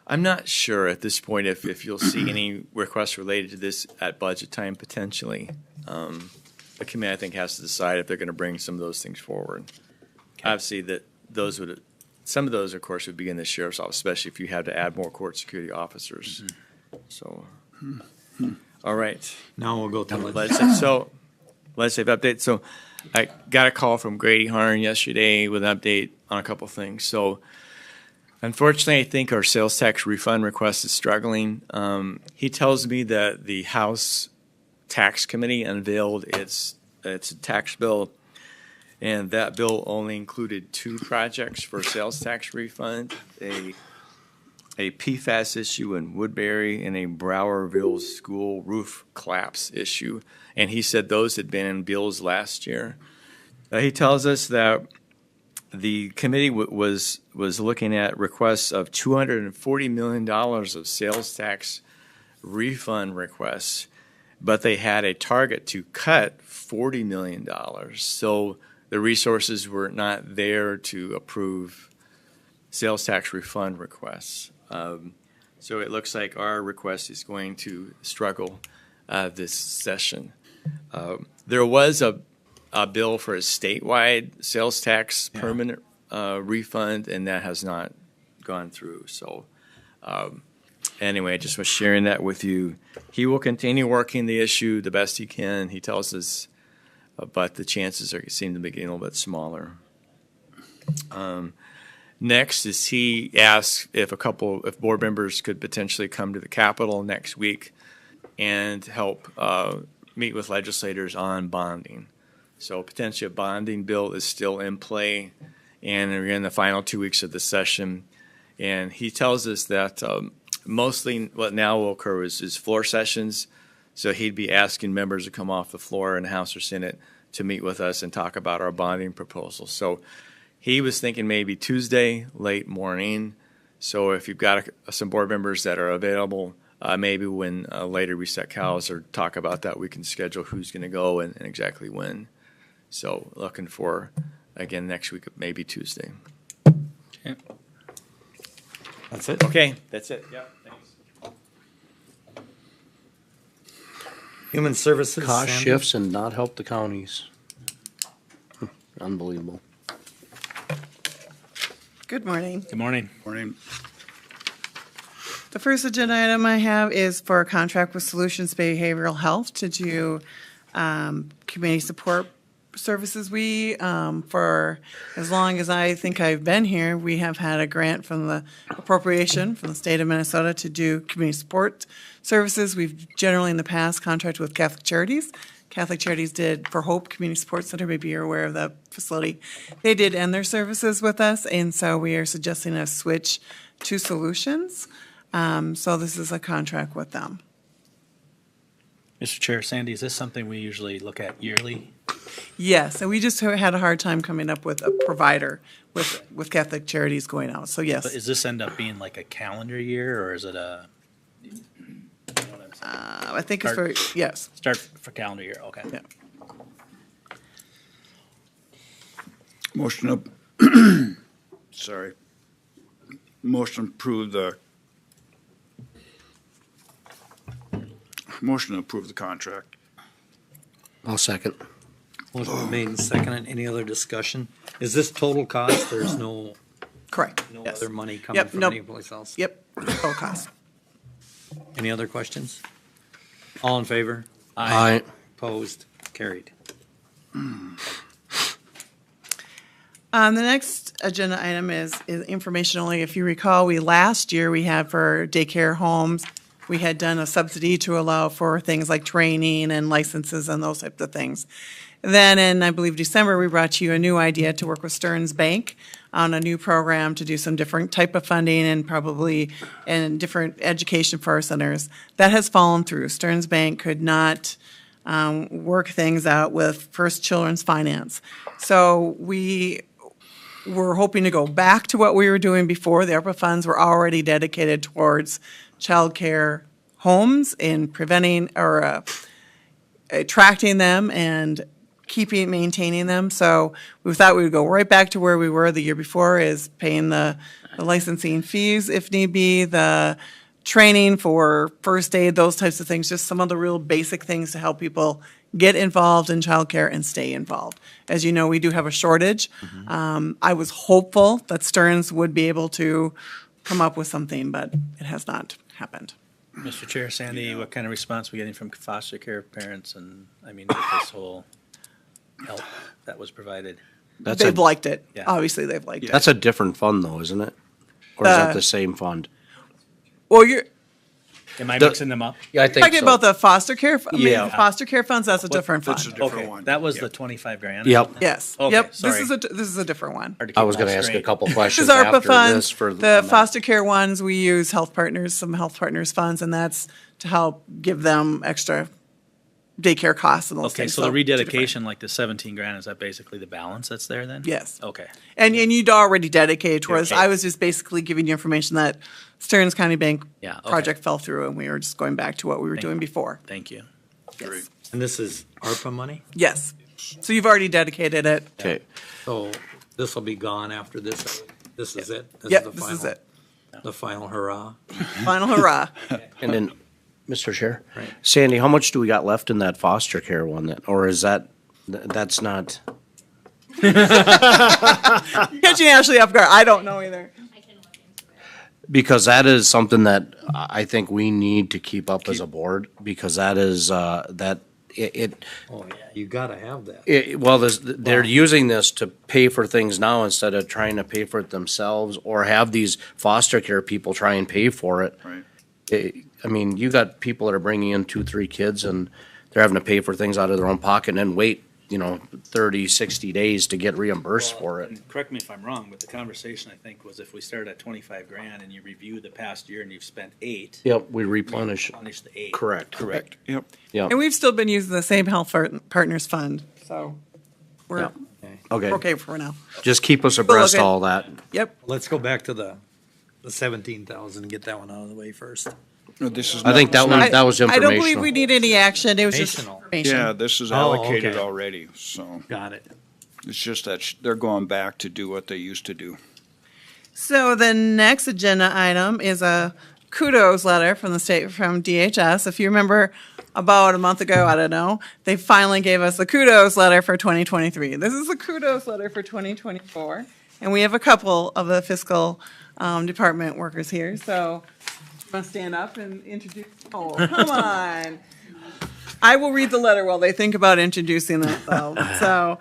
I'm not sure at this point if you'll see any requests related to this at budget time potentially. The committee, I think, has to decide if they're going to bring some of those things forward. Obviously, some of those, of course, would be in the sheriff's office, especially if you had to add more court security officers. So, all right. Now we'll go to legislative update. So I got a call from Grady Harn yesterday with an update on a couple things. So unfortunately, I think our sales tax refund request is struggling. He tells me that the House Tax Committee unveiled its tax bill, and that bill only included 2 projects for sales tax refund, a PFAS issue in Woodbury and a Browerville school roof collapse issue. And he said those had been in bills last year. He tells us that the committee was looking at requests of $240 million of sales tax refund requests, but they had a target to cut $40 million. So the resources were not there to approve sales tax refund requests. So it looks like our request is going to struggle this session. There was a bill for a statewide sales tax permanent refund, and that has not gone through. So anyway, I just was sharing that with you. He will continue working the issue the best he can. He tells us, but the chances seem to be getting a little bit smaller. Next is he asks if board members could potentially come to the Capitol next week and help meet with legislators on bonding. So potentially a bonding bill is still in play, and we're in the final 2 weeks of the session. And he tells us that Mostly what now will occur is floor sessions. So he'd be asking members to come off the floor in the House or Senate to meet with us and talk about our bonding proposal. So he was thinking maybe Tuesday, late morning. So if you've got some board members that are available, maybe when later we set cows or talk about that, we can schedule who's going to go and exactly when. So looking for, again, next week, maybe Tuesday. Okay. That's it? Okay, that's it. Yeah, thanks. Human Services. Cost Sandy? shifts and not help the counties. Unbelievable. Good morning. Good morning. Morning. The first agenda item I have is for a contract with Solutions Behavioral Health to do community support services. We, for as long as I think I've been here, we have had a grant from the appropriation from the state of Minnesota to do community support services. We've generally in the past contracted with Catholic Charities. Catholic Charities did for Hope Community Support Center, maybe you're aware of the facility. They did end their services with us, and so we are suggesting a switch to Solutions. So this is a contract with them. Mr. Chair, Sandy, is this something we usually look at yearly? Yes, and we just had a hard time coming up with a provider with Catholic Charities going out, so But yes. does this end up being like a calendar year, or is it a? I think it's for, yes, Start for calendar year, okay. yeah. Motion up, sorry. Motion to approve the contract. I'll second. Motion made and seconded. Any other discussion? Is this total cost? There's no Correct, no yes. other money coming Yep, from nope. anyplace else? Yep, total cost. Any other questions? All in favor? Aye. Opposed? Carried. The next agenda item is information only. If you recall, last year we had for daycare homes, we had done a subsidy to allow for things like training and licenses and those types of things. Then in, I believe, December, we brought to you a new idea to work with Stearns Bank on a new program to do some different type of funding and probably and different education for our centers. That has fallen through. Stearns Bank could not work things out with First Children's Finance. So we were hoping to go back to what we were doing before. The ARPA funds were already dedicated towards childcare homes and preventing or attracting them and maintaining them. So we thought we would go right back to where we were the year before, is paying the licensing fees if need be, the training for first aid, those types of things, just some of the real basic things to help people get involved in childcare and stay involved. As you know, we do have a shortage. I was hopeful that Stearns would be able to come up with something, but it has not happened. Mr. Chair, Sandy, what kind of response are we getting from foster care parents and, I mean, with this whole help that was provided? They've liked it. Yeah. Obviously, they've liked it. That's a different fund though, isn't it? Or is that the same fund? Well, you're Am I mixing them up? Yeah, I think talking so. about the foster care, Yeah. foster care funds, that's a different That's a fund. different Okay, one. that was Yep. the 25 grand? Yep. Yes, Okay, yep, sorry. this is a different one. Hard to I keep was gonna that ask a straight. couple This questions is ARPA after this funds. for. The foster care ones, we use Health Partners, some Health Partners funds, and that's to help give them extra daycare costs and those Okay, things. so the it's different. rededication, like the 17 grand, is that basically the balance that's there then? Yes. Okay. And you'd already dedicated towards, Okay. I was just basically giving you information that Stearns County Bank Yeah, okay. project fell through, and we were just going back to what we were doing before. Thank you. Great. And this is ARPA money? Yes. So you've already dedicated it. Okay, So this will be gone after this. This is it? Yep, the this is final- it. The final hurrah. Final hurrah. and then, Mr. Chair? Right. Sandy, how much do we got left in that foster care one then, or is that's not? Catching Ashley off guard. I don't know either. Because that is something that I think we need to keep up as a board, because that is, that, it, Oh, yeah, you gotta have that. well, they're using this to pay for things now instead of trying to pay for it themselves, or have these foster care people try and pay for it. Right. I mean, you got people that are bringing in 2, 3 kids and they're having to pay for things out of their own pocket and then wait 30, 60 days to get reimbursed for it. And correct me if I'm wrong, but the conversation, I think, was if we started at 25 grand and you review the past year and you've spent 8. Yep, we replenish. Replenish the 8. Correct. Yep. And we've still been using the same health partners fund, so we're Okay, okay for now. just keep us abreast of all that. Yep. Let's go back to the 17,000 and get that one out of the way first. This is I think that not- one, that was I don't believe we informational. need any action. It was just Informational. information. Yeah, this is Oh, allocated okay. already, so Got it. it's just that they're going back to do what they used to do. So the next agenda item is a kudos letter from the state, from DHS. If you remember, about a month ago, I don't know, they finally gave us a kudos letter for 2023. This is a kudos letter for 2024, and we have a couple of the fiscal department workers here. So, you want to stand up and introduce? Oh, come on! I will read the letter while they think about introducing themselves. So,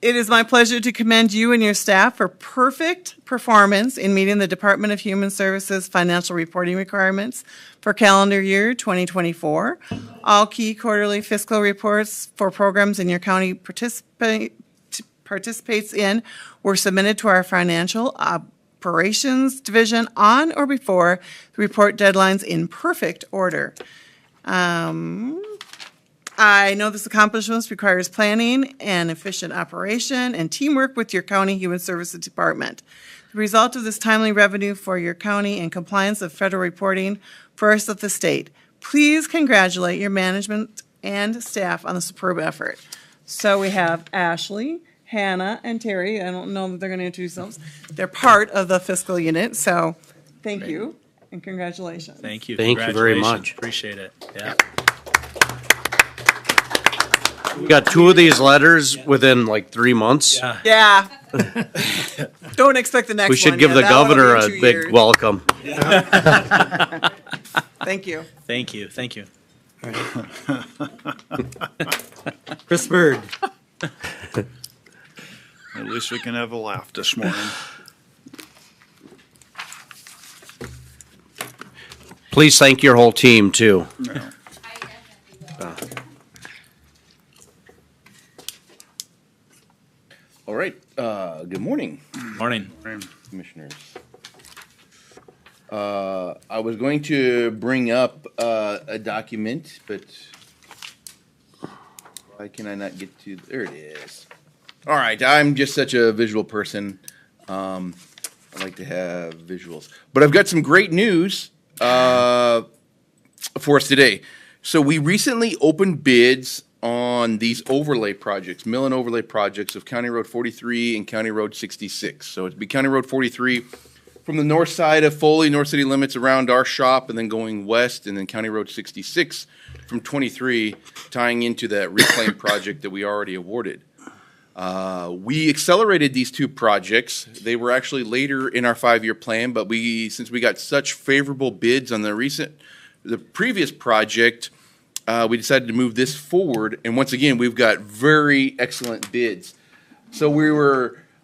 it is my pleasure to commend you and your staff for perfect performance in meeting the Department of Human Services financial reporting requirements for calendar year 2024. All key quarterly fiscal reports for programs in your county participates in were submitted to our financial operations division on or before the report deadlines in perfect order. I know this accomplishment requires planning and efficient operation and teamwork with your county human services department. The result of this timely revenue for your county and compliance of federal reporting first of the state. Please congratulate your management and staff on the superb effort. So we have Ashley, Hannah, and Terry. I don't know that they're going to introduce themselves. They're part of the fiscal unit, so thank you and congratulations. Thank you. Thank you very Congratulations. much. Appreciate it. Yeah. We got 2 of these letters within like 3 months. Yeah. Don't expect the next one. We should give Yeah, the that one will be governor in a 2 big years. welcome. Thank you. Thank you. Thank you. Chris Bird. At least we can have a laugh this morning. Please thank your whole team too. Yeah. All right, good morning, Morning. Commissioners. I was going to bring up a document, but why can I not get to, there it is. All right, I'm just such a visual person. I like to have visuals. But I've got some great news for us today. So we recently opened bids on these overlay projects, mill and overlay projects of County Road 43 and County Road 66. So it'd be County Road 43 from the north side of Foley, north city limits around our shop, and then going west, and then County Road 66 from 23, tying into that reclaim project that we already awarded. We accelerated these 2 projects. They were actually later in our 5-year plan, but since we got such favorable bids on the previous project, we decided to move this forward, and once again, we've got very excellent bids. So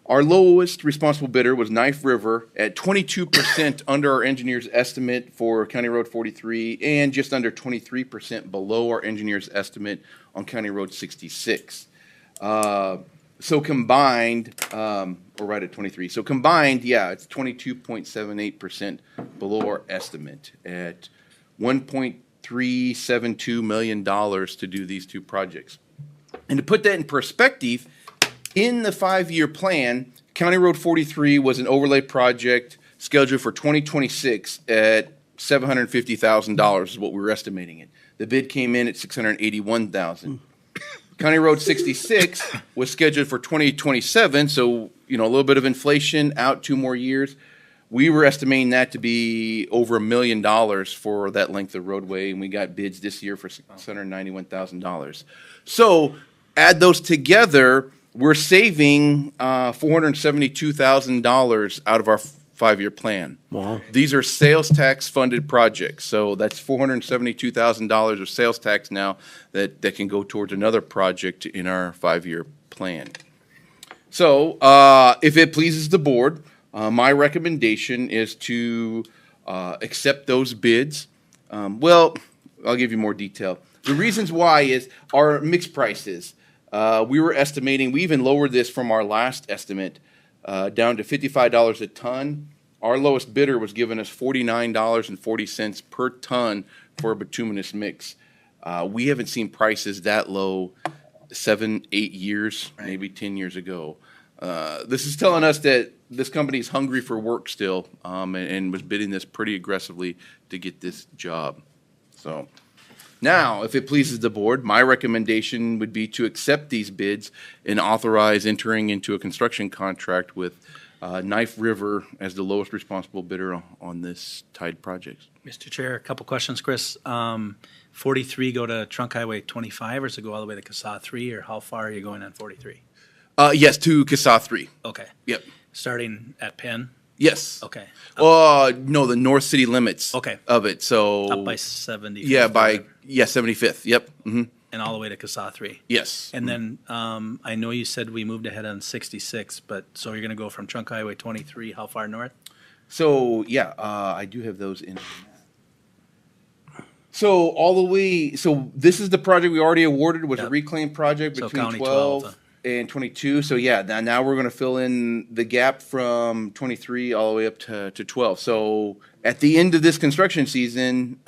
our lowest responsible bidder was Knife River at 22% under our engineer's estimate for County Road 43 and just under 23% below our engineer's estimate on County Road 66. So combined, or right at 23. So combined, yeah, it's 22.78% below our estimate at $1.372 million to do these 2 projects. And to put that in perspective, in the 5-year plan, County Road 43 was an overlay project scheduled for 2026 at $750,000 is what we were estimating it. The bid came in at $681,000. County Road 66 was scheduled for 2027, so a little bit of inflation out 2 more years. We were estimating that to be over $1 million for that length of roadway, and we got bids this year for $691,000. So add those together, we're saving $472,000 out of our 5-year plan. Wow. These are sales tax funded projects, so that's $472,000 of sales tax now that can go towards another project in our 5-year plan. So if it pleases the board, my recommendation is to accept those bids. Well, I'll give you more detail. The reasons why is our mixed prices. We were estimating, we even lowered this from our last estimate down to $55 a ton. Our lowest bidder was giving us $49.40 per ton for a bituminous mix. We haven't seen prices that low 7, 8 years, maybe 10 years ago. This is telling us that this company is hungry for work still, and was bidding this pretty aggressively to get this job. So now, if it pleases the board, my recommendation would be to accept these bids and authorize entering into a construction contract with Knife River as the lowest responsible bidder on this tied project. Mr. Chair, a couple questions, Chris. 43 go to Trunk Highway 25, or does it go all the way to CASA 3, or how far are you going on 43? Yes, to CASA 3. Okay. Yep. Starting at Penn? Yes. Okay. No, the north city limits Okay. of it. So Up by 75th? yeah, 75th. Yep. Mm-hmm. And all the way to CASA 3? Yes. And then I know you said we moved ahead on 66, but so you're going to go from Trunk Highway 23, how far north? So yeah, I do have those in. So all the way. So this is the project we already awarded was a Yep. reclaim project So between County 12 and 22. So yeah, now we're going to fill in the gap from 23 all the way up to 12. So at the end of this construction season,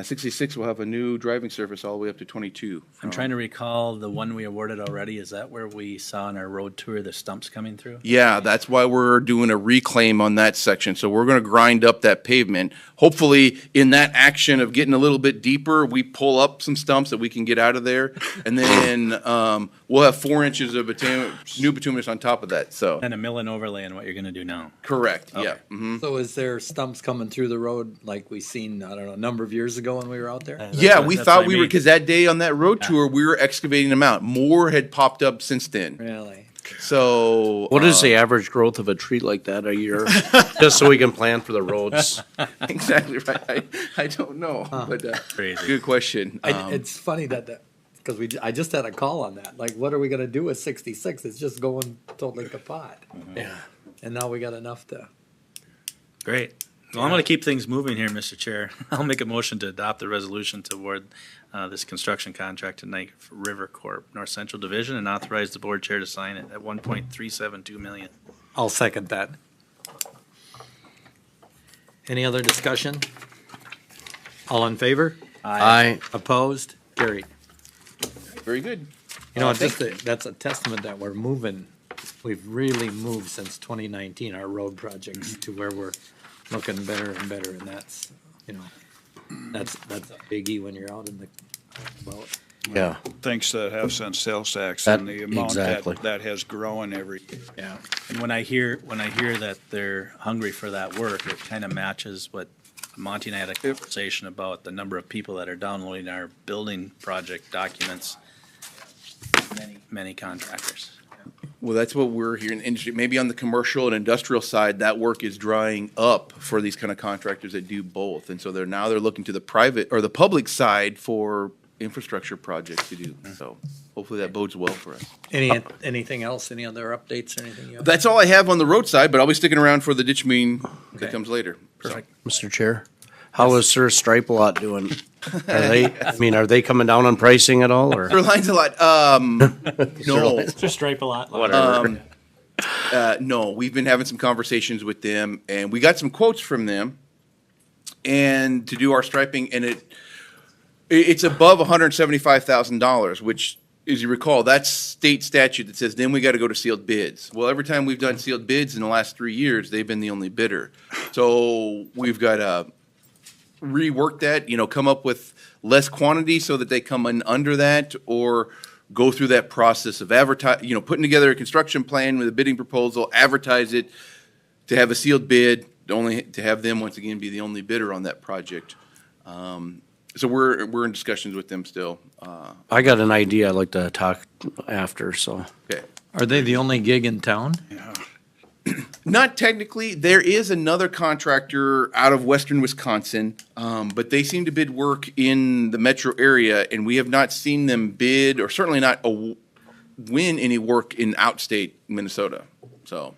66 will have a new driving surface all the way up to 22. I'm trying to recall the one we awarded already. Is that where we saw on our road tour the stumps coming through? Yeah, that's why we're doing a reclaim on that section. So we're going to grind up that pavement. Hopefully, in that action of getting a little bit deeper, we pull up some stumps that we can get out of there, and then we'll have 4 inches of new bituminous on top of that. So And a mill and overlay on what you're going to do now. correct. Okay. Yeah. Mhm. So is there stumps coming through the road like we seen, I don't know, a number of years ago when we were out there? Yeah, we that's thought what I we were, mean. because that day on that road tour, we were excavating them out. More had popped up since then. Really? So What is the average growth of a tree like that a year? Just so we can plan for the roads. exactly right? I don't know, but Crazy. good question. It's funny because I just had a call on that. Like, what are we gonna do with 66? It's just going totally kaput. Yeah. And now we got enough to. Great. Well, I'm going to keep things moving here, Mr. Chair. I'll make a motion to adopt the resolution to award this construction contract to Knife River Corp. North Central Division and authorize the board chair to sign it at $1.372 million. I'll second that. Any other discussion? All in favor? Aye. Opposed? Carried. Very good. You know, that's a testament that we're moving. We've really moved since 2019, our road projects, to where we're looking better and better, and that's, that's a biggie when you're out in the, well, Yeah. Thanks to that half-cent sales tax That- and the amount exactly. that has grown every year. Yeah. And when I hear that they're hungry for that work, it kind of matches what Monty and I had a conversation about the number of people that are downloading our building project documents. Many contractors. Well, that's what we're hearing in the industry. Maybe on the commercial and industrial side, that work is drying up for these kind of contractors that do both. And so they're looking to the private or the public side for infrastructure projects to do. So hopefully that bodes well for us. anything else, any other updates or anything else? That's all I have on the road side, but I'll be sticking around for the ditch meeting that Okay. comes later. Perfect. Mr. Chair, how is Sir Stripe Lot doing? Are they coming down on pricing at all, or? For lines a lot, no. Just stripe a lot. Whatever. No, we've been having some conversations with them, and we got some quotes from them, and to do our striping, and it's above $175,000, which, as you recall, that's state statute that says then we got to go to sealed bids. Well, every time we've done sealed bids in the last 3 years, they've been the only bidder. So we've got to rework that, come up with less quantity so that they come in under that, or go through that process of putting together a construction plan with a bidding proposal, advertise it to have a sealed bid, only to have them once again be the only bidder on that project. So we're in discussions with them still. I got an idea I'd like to talk after, so. Okay. Are they the only gig in town? Not technically. There is another contractor out of western Wisconsin, but they seem to bid work in the metro area, and we have not seen them bid, or certainly not win any work in outstate Minnesota. So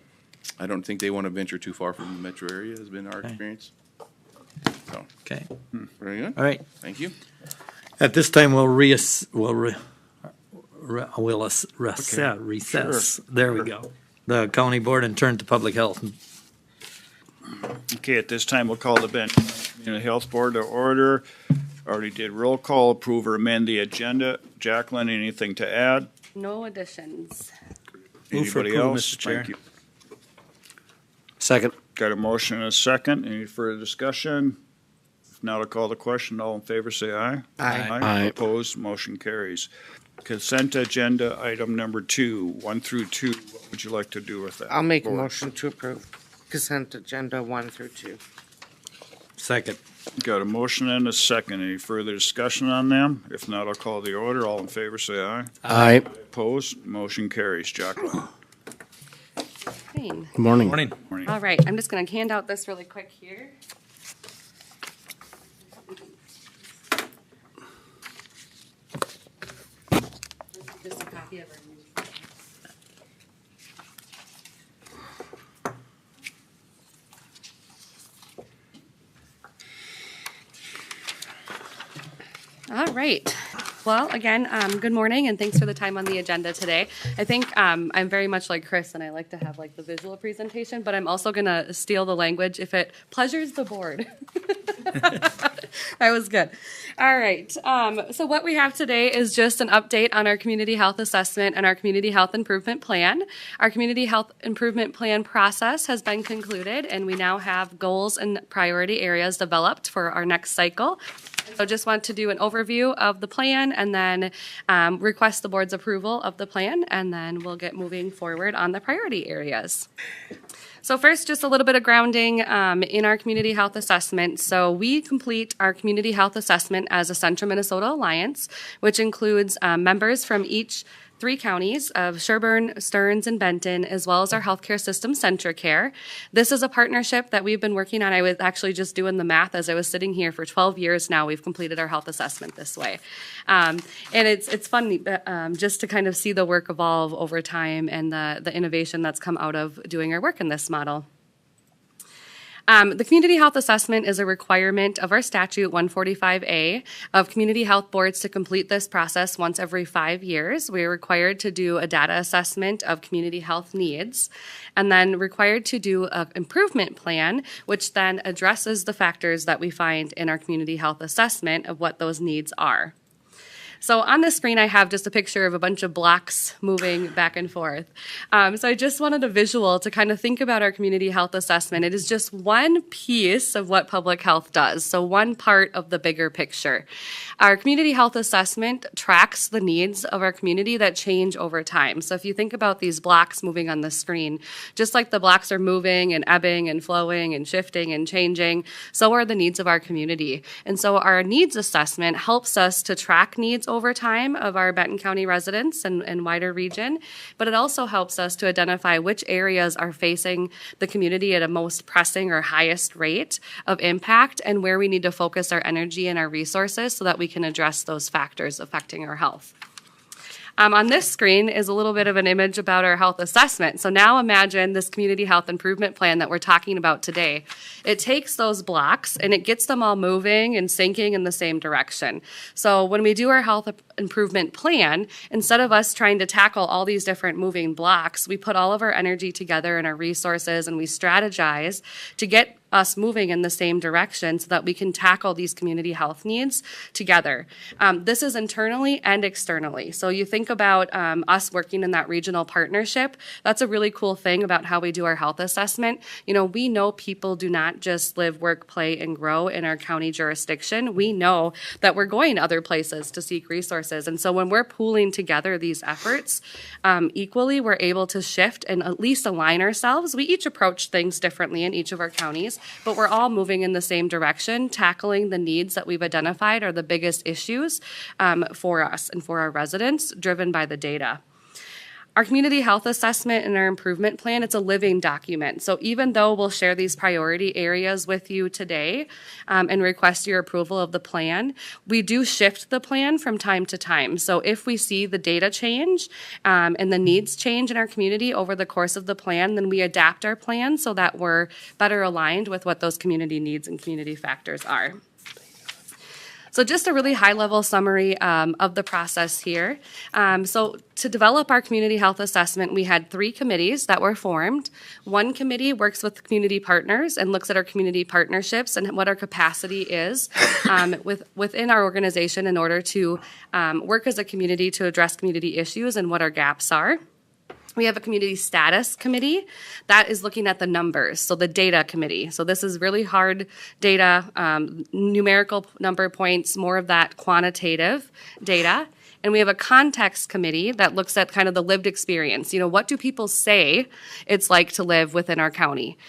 I don't think they want to venture too far from the metro area, has been our experience. So, Okay, very good. all right. Thank you. At this time, recess. There we go. The county board and turn to public health. Okay, at this time, we'll call the Benton Community Health Board to order. Already did roll call, approve or amend the agenda. Jacqueline, anything to add? No additions. Move for Anybody approval, else? Mr. Chair. Thank you. Second. Got a motion and a second. Any further discussion? If not, I'll call the question. All in favor, say aye. Aye. Aye. Opposed, motion carries. Consent agenda item number 2, 1 through 2. What would you like to do with that? I'll make a Board? motion to approve consent agenda 1 through 2. Second. Got a motion and a second. Any further discussion on them? If not, I'll call the order. All in favor, say aye. Aye. Opposed, motion carries. Jacqueline. Fine. Good morning. Morning. Morning. All right, I'm just going to hand out this really quick here. Just a copy of our new. All right. Well, again, good morning and thanks for the time on the agenda today. I think I'm very much like Chris and I like to have like the visual presentation, but I'm also going to steal the language if it pleasures the board. That was good. All right. So what we have today is just an update on our community health assessment and our community health improvement plan. Our community health improvement plan process has been concluded and we now have goals and priority areas developed for our next cycle. So just want to do an overview of the plan and then request the board's approval of the plan, and then we'll get moving forward on the priority areas. So first, just a little bit of grounding in our community health assessment. So we complete our community health assessment as a Central Minnesota Alliance, which includes members from each 3 counties of Sherburne, Stearns, and Benton, as well as our healthcare system, CentraCare. This is a partnership that we've been working on. I was actually just doing the math as I was sitting here for 12 years now. We've completed our health assessment this way. And it's fun just to kind of see the work evolve over time and the innovation that's come out of doing our work in this model. The community health assessment is a requirement of our statute 145A of community health boards to complete this process once every 5 years. We are required to do a data assessment of community health needs and then required to do an improvement plan, which then addresses the factors that we find in our community health assessment of what those needs are. So on the screen, I have just a picture of a bunch of blocks moving back and forth. So I just wanted a visual to kind of think about our community health assessment. It is just one piece of what public health does, so one part of the bigger picture. Our community health assessment tracks the needs of our community that change over time. So if you think about these blocks moving on the screen, just like the blocks are moving and ebbing and flowing and shifting and changing, so are the needs of our community. And so our needs assessment helps us to track needs over time of our Benton County residents and wider region, but it also helps us to identify which areas are facing the community at a most pressing or highest rate of impact and where we need to focus our energy and our resources so that we can address those factors affecting our health. On this screen is a little bit of an image about our health assessment. So now imagine this community health improvement plan that we're talking about today. It takes those blocks and it gets them all moving and syncing in the same direction. So when we do our health improvement plan, instead of us trying to tackle all these different moving blocks, we put all of our energy together and our resources and we strategize to get us moving in the same direction so that we can tackle these community health needs together. This is internally and externally. So you think about us working in that regional partnership. That's a really cool thing about how we do our health assessment. You know, we know people do not just live, work, play, and grow in our county jurisdiction. We know that we're going other places to seek resources. And so when we're pooling together these efforts equally, we're able to shift and at least align ourselves. We each approach things differently in each of our counties, but we're all moving in the same direction, tackling the needs that we've identified are the biggest issues for us and for our residents, driven by the data. Our community health assessment and our improvement plan, it's a living document. So even though we'll share these priority areas with you today and request your approval of the plan, we do shift the plan from time to time. So if we see the data change and the needs change in our community over the course of the plan, then we adapt our plan so that we're better aligned with what those community needs and community factors are. So just a really high-level summary of the process here. So to develop our community health assessment, we had 3 committees that were formed. One committee works with community partners and looks at our community partnerships and what our capacity is within our organization in order to work as a community to address community issues and what our gaps are. We have a community status committee that is looking at the numbers, so the data committee. So this is really hard data, numerical number points, more of that quantitative data. And we have a context committee that looks at kind of the lived experience. You know, what do people say it's like to live within our county?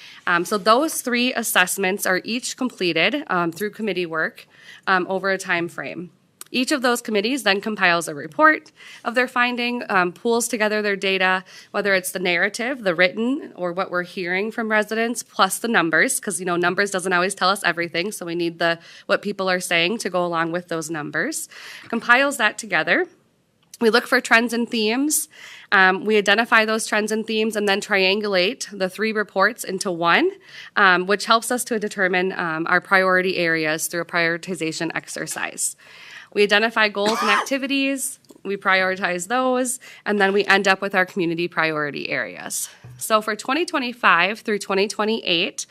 So those 3 assessments are each completed through committee work over a time frame. Each of those committees then compiles a report of their finding, pulls together their data, whether it's the narrative, the written, or what we're hearing from residents, plus the numbers, because, you know, numbers doesn't always tell us everything, so we need what people are saying to go along with those numbers. Compiles that together. We look for trends and themes. We identify those trends and themes and then triangulate the 3 reports into one, which helps us to determine our priority areas through a prioritization exercise. We identify goals and activities, we prioritize those, and then we end up with our community priority areas. So for 2025 through 2028,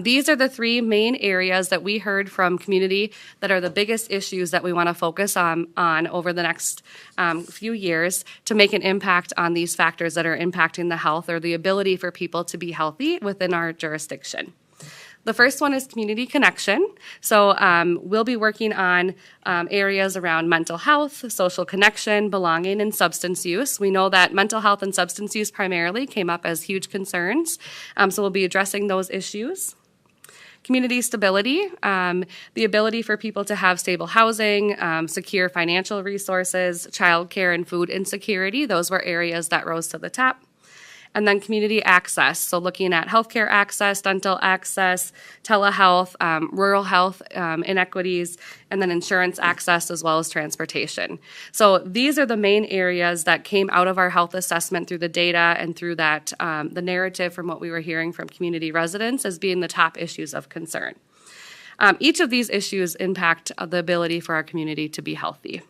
these are the 3 main areas that we heard from community that are the biggest issues that we want to focus on over the next few years to make an impact on these factors that are impacting the health or the ability for people to be healthy within our jurisdiction. The first one is community connection. So we'll be working on areas around mental health, social connection, belonging, and substance use. We know that mental health and substance use primarily came up as huge concerns, so we'll be addressing those issues. Community stability, the ability for people to have stable housing, secure financial resources, childcare, and food insecurity. Those were areas that rose to the top. And then community access, so looking at healthcare access, dental access, telehealth, rural health inequities, and then insurance access as well as transportation. So these are the main areas that came out of our health assessment through the data and through that the narrative from what we were hearing from community residents as being the top issues of concern. Each of these issues impact the ability for our community to be healthy.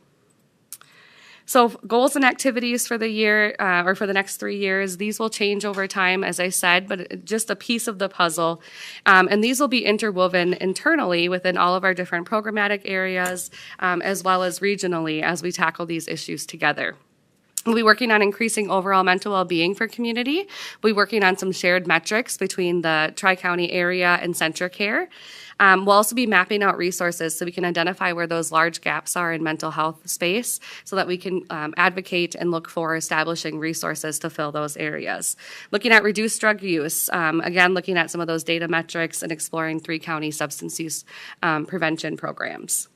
So goals and activities for the year or for the next 3 years, these will change over time, as I said, but just a piece of the puzzle. And these will be interwoven internally within all of our different programmatic areas as well as regionally as we tackle these issues together. We'll be working on increasing overall mental well-being for community. We'll be working on some shared metrics between the Tri-County area and CentraCare. We'll also be mapping out resources so we can identify where those large gaps are in mental health space so that we can advocate and look for establishing resources to fill those areas. Looking at reduced drug use, again, looking at some of those data metrics and exploring 3-county substance use prevention programs.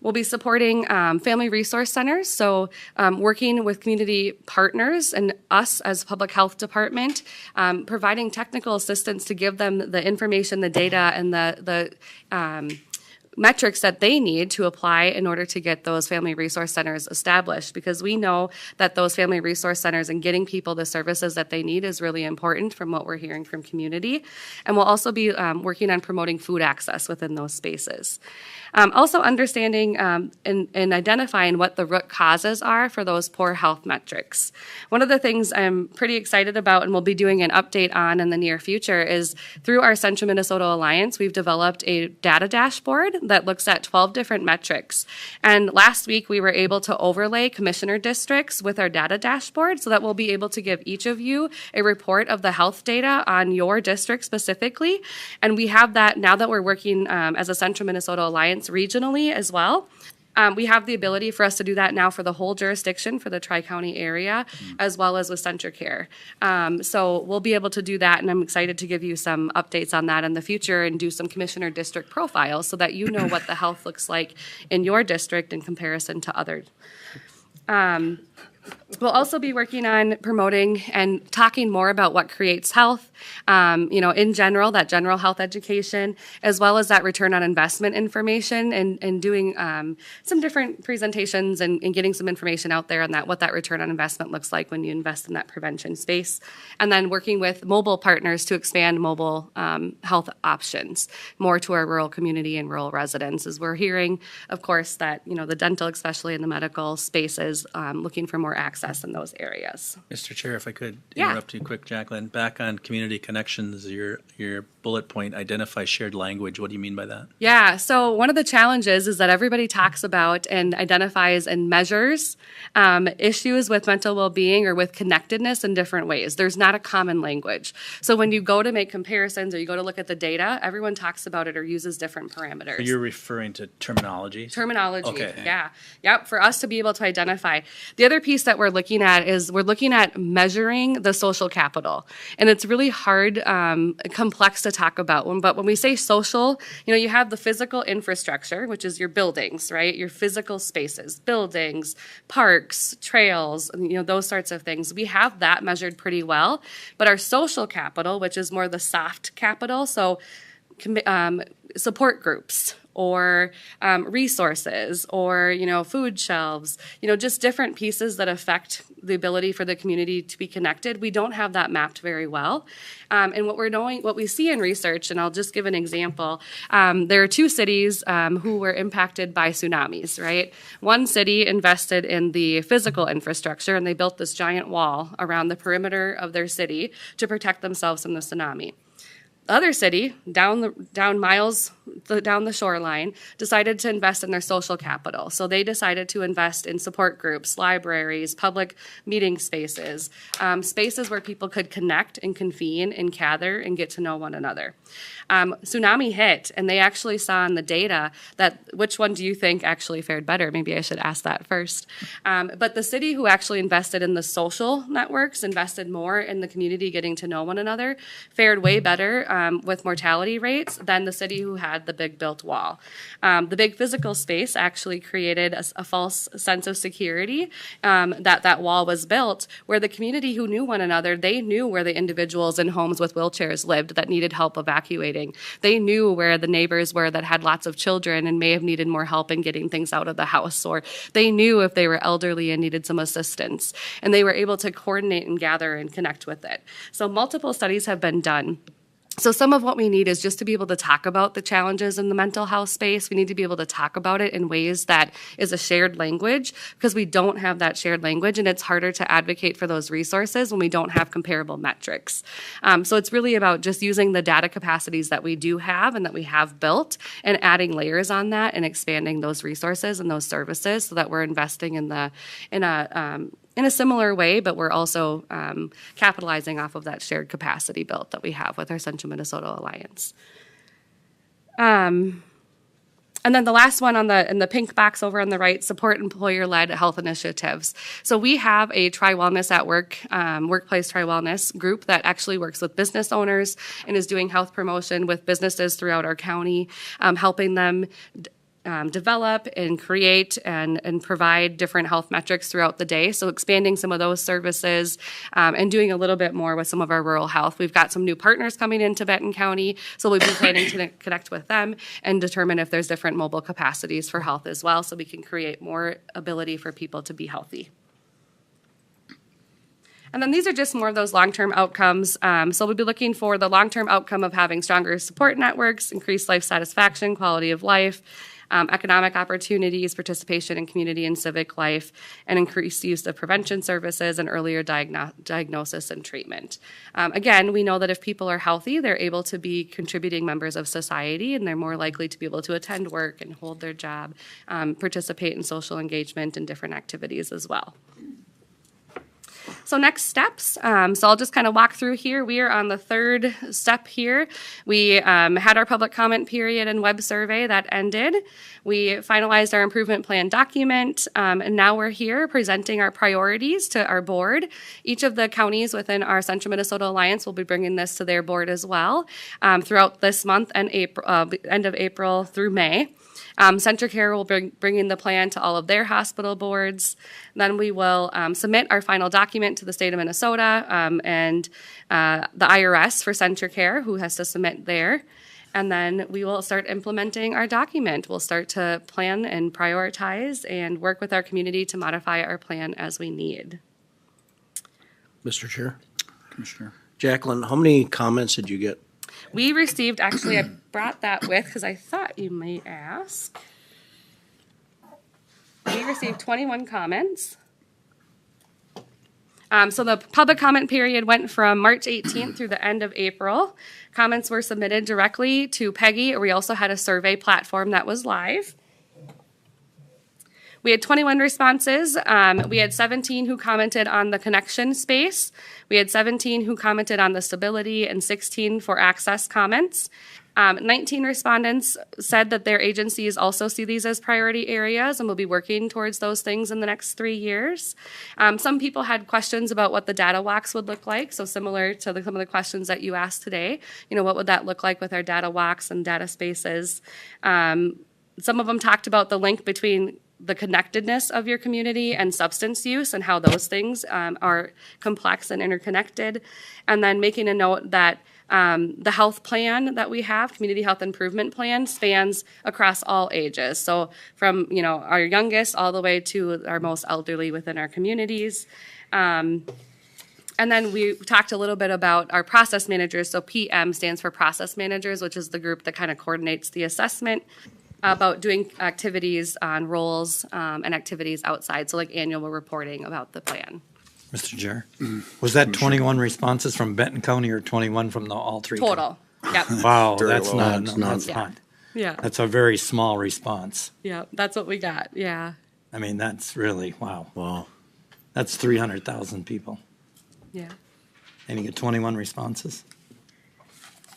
We'll be supporting family resource centers, so working with community partners and us as public health department, providing technical assistance to give them the information, the data, and the metrics that they need to apply in order to get those family resource centers established, because we know that those family resource centers and getting people the services that they need is really important from what we're hearing from community. And we'll also be working on promoting food access within those spaces. Also understanding and identifying what the root causes are for those poor health metrics. One of the things I'm pretty excited about and we'll be doing an update on in the near future is through our Central Minnesota Alliance, we've developed a data dashboard that looks at 12 different metrics. And last week we were able to overlay commissioner districts with our data dashboard so that we'll be able to give each of you a report of the health data on your district specifically. And we have that now that we're working as a Central Minnesota Alliance regionally as well. We have the ability for us to do that now for the whole jurisdiction for the Tri-County area, as well as with CentraCare. So we'll be able to do that, and I'm excited to give you some updates on that in the future and do some commissioner district profiles so that you know what the health looks like in your district in comparison to others. We'll also be working on promoting and talking more about what creates health, in general, that general health education, as well as that return on investment information and doing some different presentations and getting some information out there on that, what that return on investment looks like when you invest in that prevention space. And then working with mobile partners to expand mobile health options more to our rural community and rural residents, as we're hearing, of course, that, the dental, especially in the medical spaces, looking for more access in those areas. Mr. Chair, if I could Yeah. interrupt you quick, Jacqueline. Back on community connections, your bullet point, identify shared language. What do you mean by that? Yeah, so one of the challenges is that everybody talks about and identifies and measures issues with mental well-being or with connectedness in different ways. There's not a common language. So when you go to make comparisons or you go to look at the data, everyone talks about it or uses different parameters. You're referring to terminology? Terminology, Okay. yeah. Yep, for us to be able to identify. The other piece that we're looking at is we're looking at measuring the social capital. And it's really hard, complex to talk about. But when we say social, you have the physical infrastructure, which is your buildings, right? Your physical spaces, buildings, parks, trails, those sorts of things. We have that measured pretty well. But our social capital, which is more the soft capital, so support groups, or resources, or food shelves, just different pieces that affect the ability for the community to be connected. We don't have that mapped very well. And what we see in research, and I'll just give an example, there are two cities who were impacted by tsunamis, right? One city invested in the physical infrastructure, and they built this giant wall around the perimeter of their city to protect themselves from the tsunami. Other city, down the shoreline, decided to invest in their social capital. So they decided to invest in support groups, libraries, public meeting spaces, spaces where people could connect and convene and gather and get to know one another. Tsunami hit, and they actually saw in the data that which one do you think actually fared better? Maybe I should ask that first. But the city who actually invested in the social networks, invested more in the community getting to know one another, fared way better with mortality rates than the city who had the big built wall. The big physical space actually created a false sense of security that wall was built, where the community who knew one another, they knew where the individuals in homes with wheelchairs lived that needed help evacuating. They knew where the neighbors were that had lots of children and may have needed more help in getting things out of the house, or they knew if they were elderly and needed some assistance, and they were able to coordinate and gather and connect with it. So multiple studies have been done. So some of what we need is just to be able to talk about the challenges in the mental health space. We need to be able to talk about it in ways that is a shared language, because we don't have that shared language, and it's harder to advocate for those resources when we don't have comparable metrics. So it's really about just using the data capacities that we do have and that we have built, and adding layers on that and expanding those resources and those services so that we're investing in a similar way, but we're also capitalizing off of that shared capacity built that we have with our Central Minnesota Alliance. And then the last one in the pink box over on the right, support employer-led health initiatives. So we have a Tri Wellness at Work, workplace Tri Wellness group that actually works with business owners and is doing health promotion with businesses throughout our county, helping them develop and create and provide different health metrics throughout the day. So expanding some of those services and doing a little bit more with some of our rural health. We've got some new partners coming into Benton County, so we'll be planning to connect with them and determine if there's different mobile capacities for health as well, so we can create more ability for people to be healthy. And then these are just more of those long-term outcomes. So we'll be looking for the long-term outcome of having stronger support networks, increased life satisfaction, quality of life, economic opportunities, participation in community and civic life, and increased use of prevention services and earlier diagnosis and treatment. Again, we know that if people are healthy, they're able to be contributing members of society, and they're more likely to be able to attend work and hold their job, participate in social engagement and different activities as well. So next steps, so I'll just kind of walk through here. We are on the third step here. We had our public comment period and web survey that ended. We finalized our improvement plan document, and now we're here presenting our priorities to our board. Each of the counties within our Central Minnesota Alliance will be bringing this to their board as well throughout this month and end of April through May. CentraCare will bring in the plan to all of their hospital boards. Then we will submit our final document to the state of Minnesota and the IRS for CentraCare, who has to submit there. And then we will start implementing our document. We'll start to plan and prioritize and work with our community to modify our plan as we need. Mr. Chair. Commissioner. Jacqueline, how many comments did you get? We received, actually, I brought that with because I thought you might ask. We received 21 comments. So the public comment period went from March 18th through the end of April. Comments were submitted directly to Peggy. We also had a survey platform that was live. We had 21 responses. We had 17 who commented on the connection space. We had 17 who commented on the stability and 16 for access comments. 19 respondents said that their agencies also see these as priority areas and will be working towards those things in the next 3 years. Some people had questions about what the data walks would look like, so similar to some of the questions that you asked today. What would that look like with our data walks and data spaces? Some of them talked about the link between the connectedness of your community and substance use and how those things are complex and interconnected. And then making a note that the health plan that we have, Community Health Improvement Plan, spans across all ages. So from, our youngest all the way to our most elderly within our communities. And then we talked a little bit about our process managers. So PM stands for process managers, which is the group that kind of coordinates the assessment about doing activities on roles and activities outside. So like annual reporting about the plan. Mr. Chair, was that 21 responses from Benton County or 21 from all three? Total. Yep. Wow, Very that's low. not, That's that's Yeah. not, Yeah. that's a very small response. Yeah. That's what we got. Yeah. I mean, that's really, wow. Wow. That's 300,000 people. Yeah. And you get 21 responses?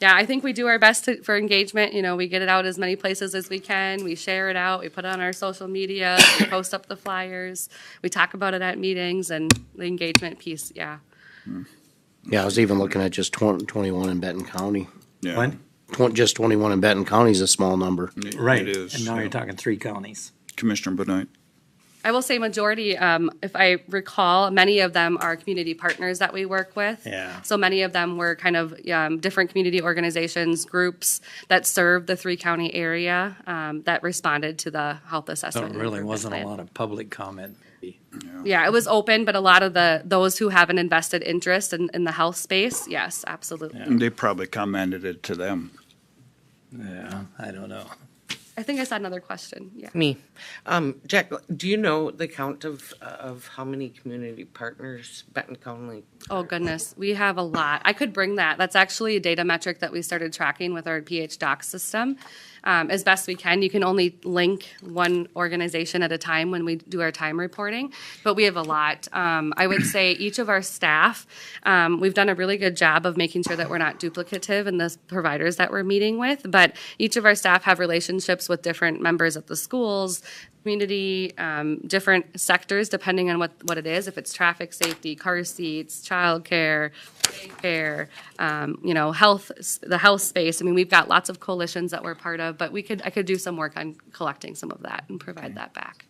Yeah, I think we do our best for engagement. We get it out as many places as we can. We share it out. We put it on our social media. We post up the flyers. We talk about it at meetings and the engagement piece. Yeah. Yeah, I was even looking at just 21 in Benton County. Yeah. When? Just 21 in Benton County is a small number. Right, It is. and now you're talking 3 counties. Commissioner Benoit. I will say majority, if I recall, many of them are community partners that we work with. Yeah. So many of them were kind of different community organizations, groups that serve the 3-county area that responded to the health So assessment. it and really improvement wasn't a plan. lot of public comment. Yeah, it was open, but a lot of those who have an invested interest in the health space, yes, absolutely. They probably commented it to them. Yeah, I don't know. I think I saw another question. Yeah. Me. Jack, do you know the count of how many community partners Benton County? Oh, goodness. We have a lot. I could bring that. That's actually a data metric that we started tracking with our PH Docs system. As best we can. You can only link one organization at a time when we do our time reporting, but we have a lot. I would say each of our staff, we've done a really good job of making sure that we're not duplicative in the providers that we're meeting with, but each of our staff have relationships with different members at the schools, community, different sectors depending on what it is. If it's traffic safety, car seats, childcare, daycare, health, the health space. I mean, we've got lots of coalitions that we're part of, but I could do some work on collecting some of that and provide that back.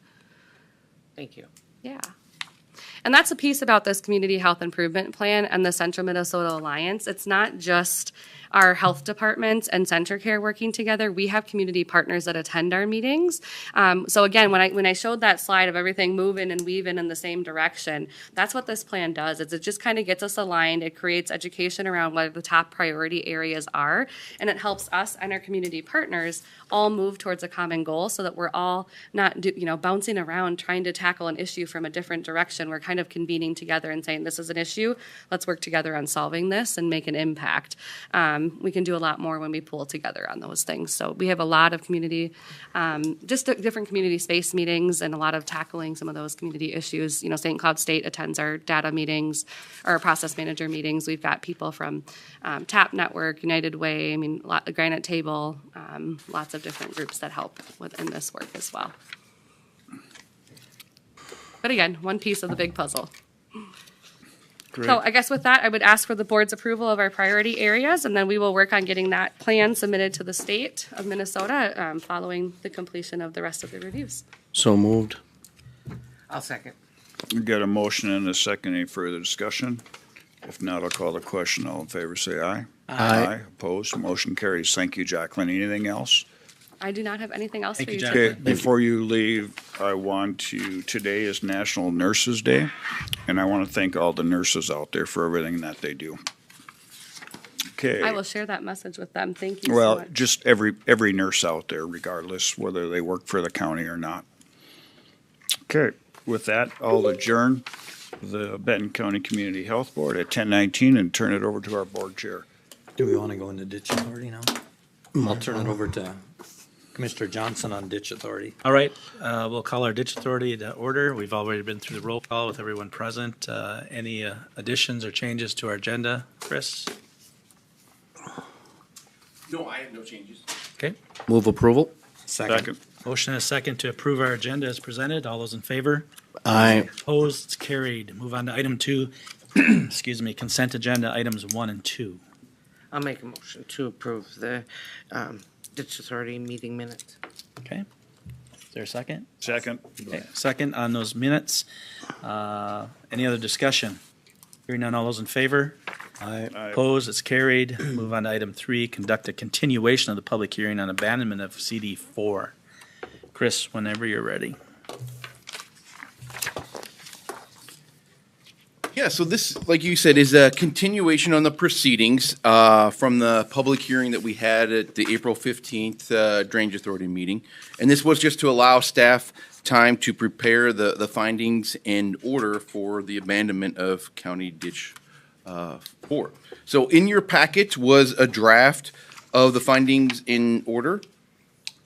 Thank you. Yeah. And that's a piece about this Community Health Improvement Plan and the Central Minnesota Alliance. It's not just our health departments and CentraCare working together. We have community partners that attend our meetings. So again, when I showed that slide of everything moving and weaving in the same direction, that's what this plan does. It just kind of gets us aligned. It creates education around what the top priority areas are, and it helps us and our community partners all move towards a common goal so that we're all not bouncing around trying to tackle an issue from a different direction. We're kind of convening together and saying, this is an issue. Let's work together on solving this and make an impact. We can do a lot more when we pull together on those things. So we have a lot of community, just different community space meetings and a lot of tackling some of those community issues. St. Cloud State attends our data meetings, our process manager meetings. We've got people from TAP Network, United Way, the Granite Table, lots of different groups that help within this work as well. But again, one piece of the big puzzle. So I guess with that, I would ask for the board's approval of our priority areas, and then we will work on getting that plan submitted to the state of Minnesota following the completion of the rest of the reviews. So moved. I'll second. We got a motion and a second. Any further discussion? If not, I'll call the question. All in favor, say aye. Aye. Opposed? Motion carries. Thank you, Jacqueline. Anything else? I do not have anything else Thank for you, you. Jacqueline. Okay, before you leave, today is National Nurses Day, and I want to thank all the nurses out there for everything that they do. Okay. I will share that message with them. Thank you so Well, much. just every nurse out there, regardless whether they work for the county or not. Okay, with that, I'll adjourn the Benton County Community Health Board at 10:19 and turn it over to our board chair. Do we want to go into ditch authority now? I'll turn it over to Commissioner Johnson on ditch authority. All right, we'll call our ditch authority to order. We've already been through the roll call with everyone present. Any additions or changes to our agenda, Chris? No, I have no changes. Okay, Move approval. Second. motion and a second to approve our agenda as presented. All those in favor? Aye. Opposed? It's carried. Move on to item 2, excuse me, consent agenda items 1 and 2. I'll make a motion to approve the ditch authority meeting minutes. Okay, is there a second? Second. Okay, second on those minutes. Any other discussion? Hearing none, all those in favor? Aye. Opposed, it's carried. Move on to item 3, conduct a continuation of the public hearing on abandonment of CD 4. Chris, whenever you're ready. Yeah, so this, like you said, is a continuation on the proceedings from the public hearing that we had at the April 15th Drainage Authority meeting. And this was just to allow staff time to prepare the findings and order for the abandonment of County Ditch 4. So in your packet was a draft of the findings in order.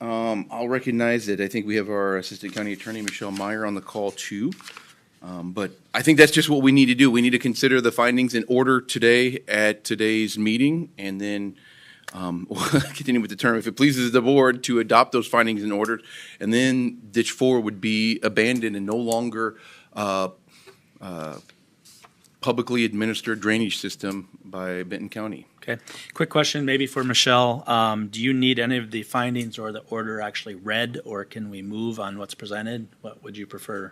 I'll recognize that I think we have our Assistant County Attorney, Michelle Meyer, on the call too. But I think that's just what we need to do. We need to consider the findings in order today at today's meeting, and then we'll continue with the term, if it pleases the board, to adopt those findings in order. And then Ditch 4 would be abandoned and no longer publicly administered drainage system by Benton County. Okay, quick question maybe for Michelle. Do you need any of the findings or the order actually read, or can we move on what's presented? What would you prefer?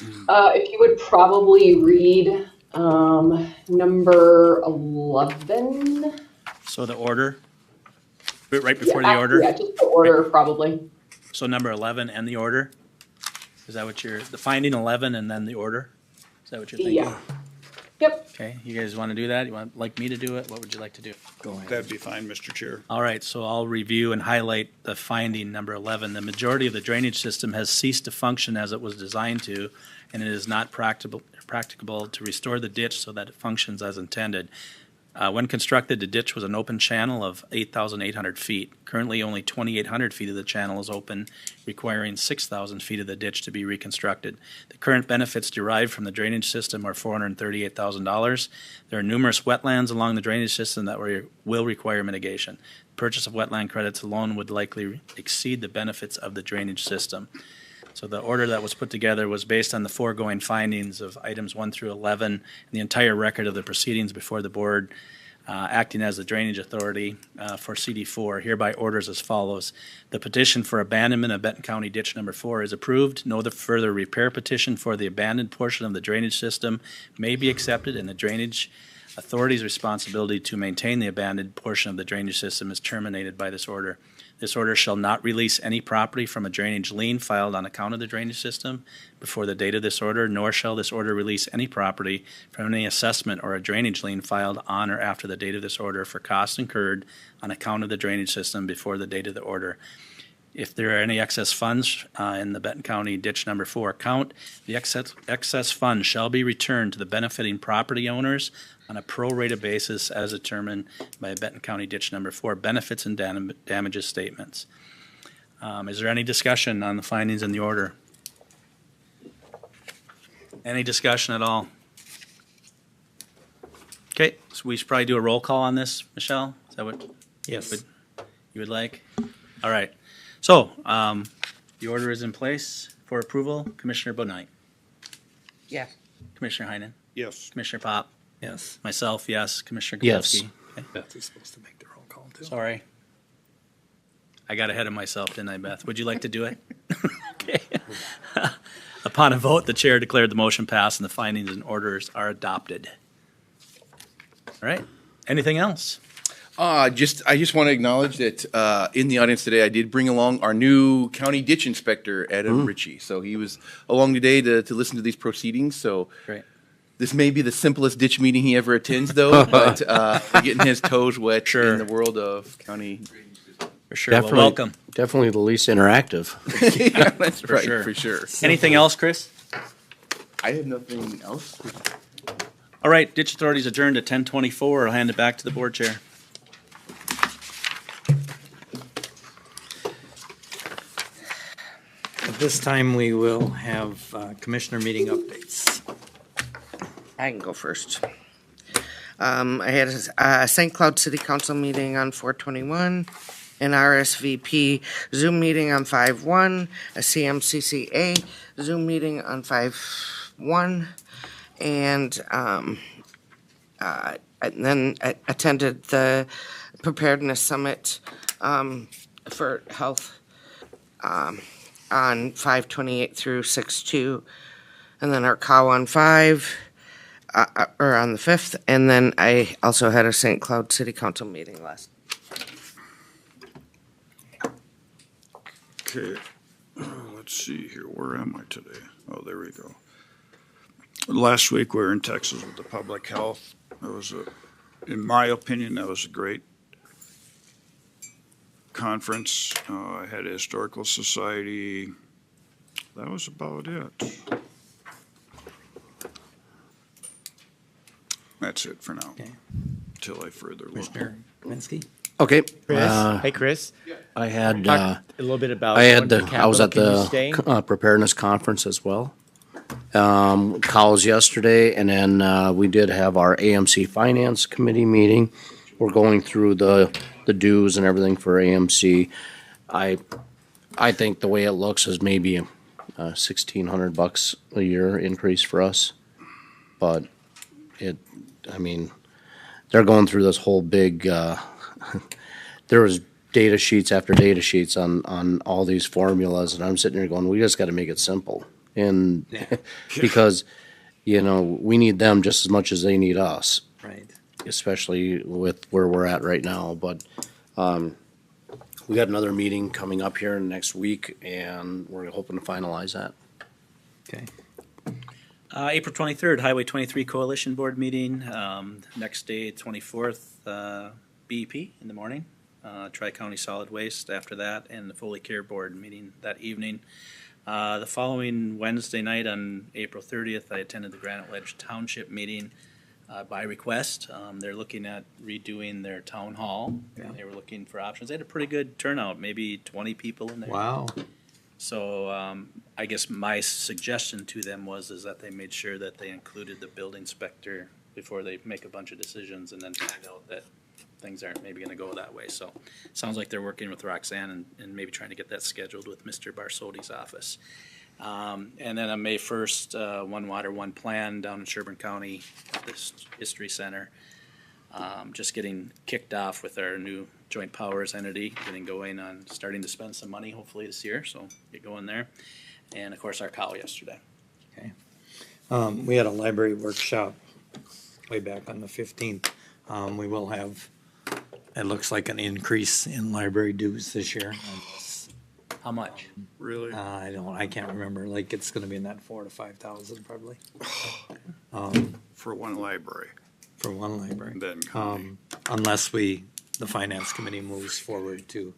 If you would probably read number 11. So the order? Right before the order? Yeah, just the order, probably. So number 11 and the order? Is that what the finding 11 and then the order? Is that what you're thinking? Yeah. Yep. Okay, you guys want to do that? You want, like me to do it? What would you like to do? Go ahead. That'd be fine, Mr. Chair. All right, so I'll review and highlight the finding number 11. The majority of the drainage system has ceased to function as it was designed to, and it is not practicable to restore the ditch so that it functions as intended. When constructed, the ditch was an open channel of 8,800 feet. Currently, only 2,800 feet of the channel is open, requiring 6,000 feet of the ditch to be reconstructed. The current benefits derived from the drainage system are $438,000. There are numerous wetlands along the drainage system that will require mitigation. Purchase of wetland credits alone would likely exceed the benefits of the drainage system. So the order that was put together was based on the foregoing findings of items 1 through 11, and the entire record of the proceedings before the board, acting as the drainage authority for CD4, hereby orders as follows. The petition for abandonment of Benton County Ditch Number 4 is approved. No further repair petition for the abandoned portion of the drainage system may be accepted, and the drainage authority's responsibility to maintain the abandoned portion of the drainage system is terminated by this order. This order shall not release any property from a drainage lien filed on account of the drainage system before the date of this order, nor shall this order release any property from any assessment or a drainage lien filed on or after the date of this order for costs incurred on account of the drainage system before the date of the order. If there are any excess funds in the Benton County Ditch Number 4 account, the excess funds shall be returned to the benefiting property owners on a pro-rata basis as determined by Benton County Ditch Number 4 benefits and damages statements. Is there any discussion on the findings in the order? Any discussion at all? Okay, so we should probably do a roll call on this, Michelle? Is that what Yes. you would like? All right. So, the order is in place for approval. Commissioner Bonight. Yes. Commissioner Heinen. Yes. Commissioner Pop, Yes. myself, yes, Commissioner Yes. Gillespie. Okay. Beth is supposed to make the roll call too. Sorry. I got ahead of myself, didn't I, Beth? Would you like to do it? Okay. Upon a vote, the chair declared the motion passed and the findings and orders are adopted. All right. Anything else? I just want to acknowledge that in the audience today, I did bring along our new county ditch inspector, Adam Ritchie. So he was along today to listen to these proceedings. So Great. this may be the simplest ditch meeting he ever attends, though, but getting his toes wet Sure. in the world of county. For sure. Well, welcome. Definitely the least interactive. Yeah, that's right, sure. for sure. Anything else, Chris? I have nothing else. All right. Ditch Authority's adjourned at 10:24. I'll hand it back to the board chair. At this time, we will have commissioner meeting updates. I can go first. I had a St. Cloud City Council meeting on 4/21, an RSVP Zoom meeting on 5/1, a CMCCA Zoom meeting on 5/1, and then I attended the Preparedness Summit for Health on 5/28 through 6/2, and then our cow on 5. Or on the 5th, and then I also had a St. Cloud City Council meeting last. Okay, let's see here, where am I today? Oh, there we go. Last week, we were in Texas with the public health. That was in my opinion, that was a great conference. I had a historical society. That was about it. That's it for now, Okay. until I further look. Commissioner Kaminsky? Okay. Chris, hey Chris, I had, talk a little bit about. I had going to I was at Capitol. Can you stay? the preparedness conference as well. Calls yesterday, and then we did have our AMC Finance Committee meeting. We're going through the dues and everything for AMC. I think the way it looks is maybe $1,600 a year increase for us, but they're going through this whole big. There was data sheets after data sheets on all these formulas, and I'm sitting here going, we just got to make it simple, and because we need them just as much as they need us, Right. especially with where we're at right now. But we got another meeting coming up here next week, and we're hoping to finalize that. Okay. April 23rd, Highway 23 Coalition Board meeting. Next day, 24th, BEP in the morning. Tri-County Solid Waste after that, and the Foley Care Board meeting that evening. The following Wednesday night on April 30th, I attended the Granite Ledge Township meeting by request. They're looking at redoing their town hall. Yeah. They were looking for options. They had a pretty good turnout, maybe 20 people in there. Wow. So I guess my suggestion to them was that they made sure that they included the building inspector before they make a bunch of decisions and then find out that things aren't maybe going to go that way. So sounds like they're working with Roxanne and maybe trying to get that scheduled with Mr. Barsotti's office. And then on May 1st, One Water, One Plan down in Sherburne County at this History Center. Just getting kicked off with our new joint powers entity, getting going on starting to spend some money hopefully this year, so get going there. And of course our cow yesterday. Okay. We had a library workshop way back on the 15th. We will have, it looks like an increase in library dues this year. How much? Really? I can't remember, like it's gonna be in that 4,000 to 5,000 probably. For one library, For one library. then county. Unless the finance committee moves forward to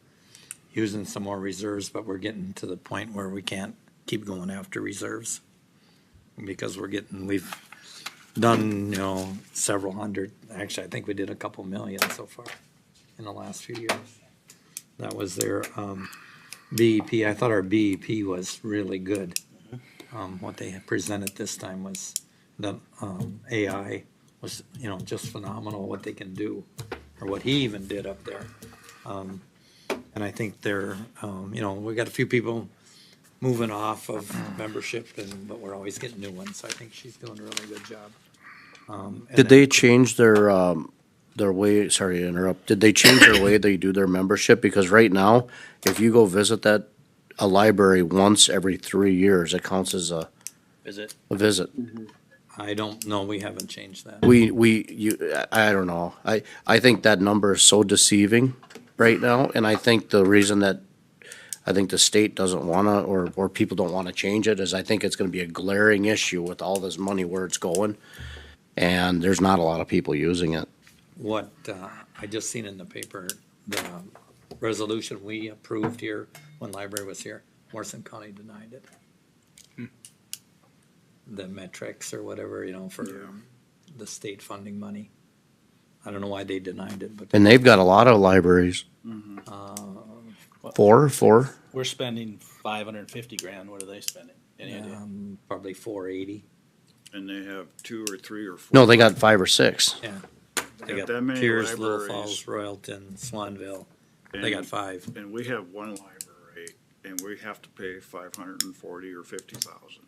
using some more reserves, but we're getting to the point where we can't keep going after reserves. Because we've done, several hundred, actually, I think we did a couple million so far in the last few years. That was their, BEP. I thought our BEP was really good. What they had presented this time was the, AI was, just phenomenal what they can do, or what he even did up there. And I think they're, we got a few people moving off of membership, but we're always getting new ones. So I think she's doing a really good job. Did they change their way, sorry to interrupt, did they change their way they do their membership? Because right now, if you go visit a library once every 3 years, it counts as a Visit. visit. I don't know, we haven't changed that. I don't know. I think that number is so deceiving right now, and I think the reason that I think the state doesn't wanna, or people don't wanna change it, is I think it's gonna be a glaring issue with all this money where it's going, and there's not a lot of people using it. What, I just seen in the paper, the resolution we approved here when library was here, Morrison County denied it. The metrics or whatever, for the state funding money. I don't know why they denied it, but. And they've got a lot of libraries. Four? We're spending 550 grand. What are they spending? Any idea? Probably 480. And they have 2 or 3 or 4. No, they got 5 or 6. Yeah. They Got got that many Pierce, Little libraries. Falls, Royalton, Swanville. They And- got 5. And we have one library, and we have to pay 540 or 50,000.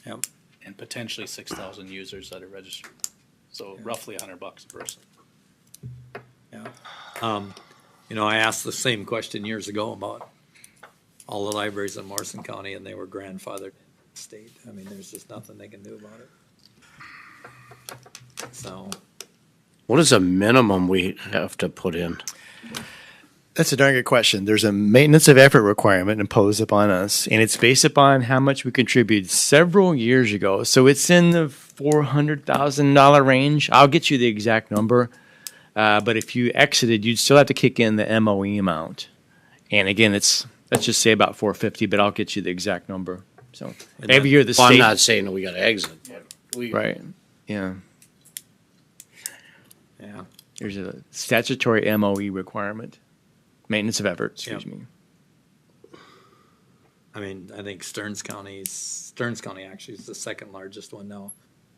Yep. And potentially 6,000 users that are registered. So roughly $100 a person. Yeah. I asked the same question years ago about all the libraries in Morrison County, and they were grandfathered in the state. I mean, there's just nothing they can do about it. So. What is a minimum we have to put in? That's a darn good question. There's a maintenance of effort requirement imposed upon us, and it's based upon how much we contributed several years ago. So it's in the $400,000 range. I'll get you the exact number. But if you exited, you'd still have to kick in the MOE amount. And again, let's just say about 450, but I'll get you the exact number. So every year the Well, state. I'm not saying that we gotta exit. Right. Yeah. Yeah. There's a statutory MOE requirement. Maintenance of effort, excuse me. I mean, I think Stearns County actually is the second largest one now.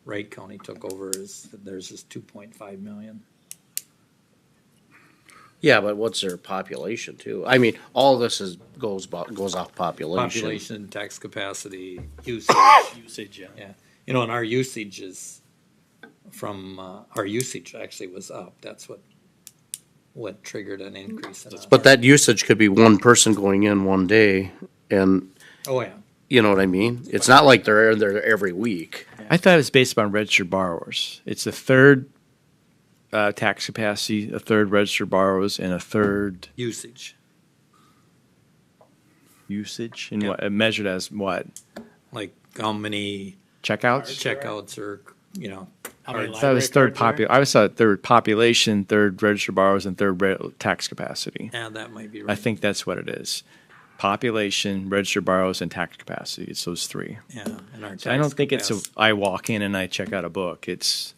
Wright County took over, theirs is 2.5 million. Yeah, but what's their population too? I mean, all this goes off population. Population, tax capacity, usage. Usage, yeah. Yeah. And our usage is our usage actually was up. That's what triggered an increase in But that usage could be one person going in one day, and Oh, yeah. you know what I mean? It's not like they're there every week. I thought it was based upon registered borrowers. It's a third tax capacity, a third registered borrowers, and a third Usage. usage. And Yeah. what measured as what? Like how many Checkouts? or, How many I thought it was third I was thought third population, third registered borrowers, and third tax capacity. Yeah, that might be I right. think that's what it is. Population, registered borrowers, and tax capacity. It's those three. Yeah. And our So I don't tax think it's capacity- I walk in and I check out a book. It's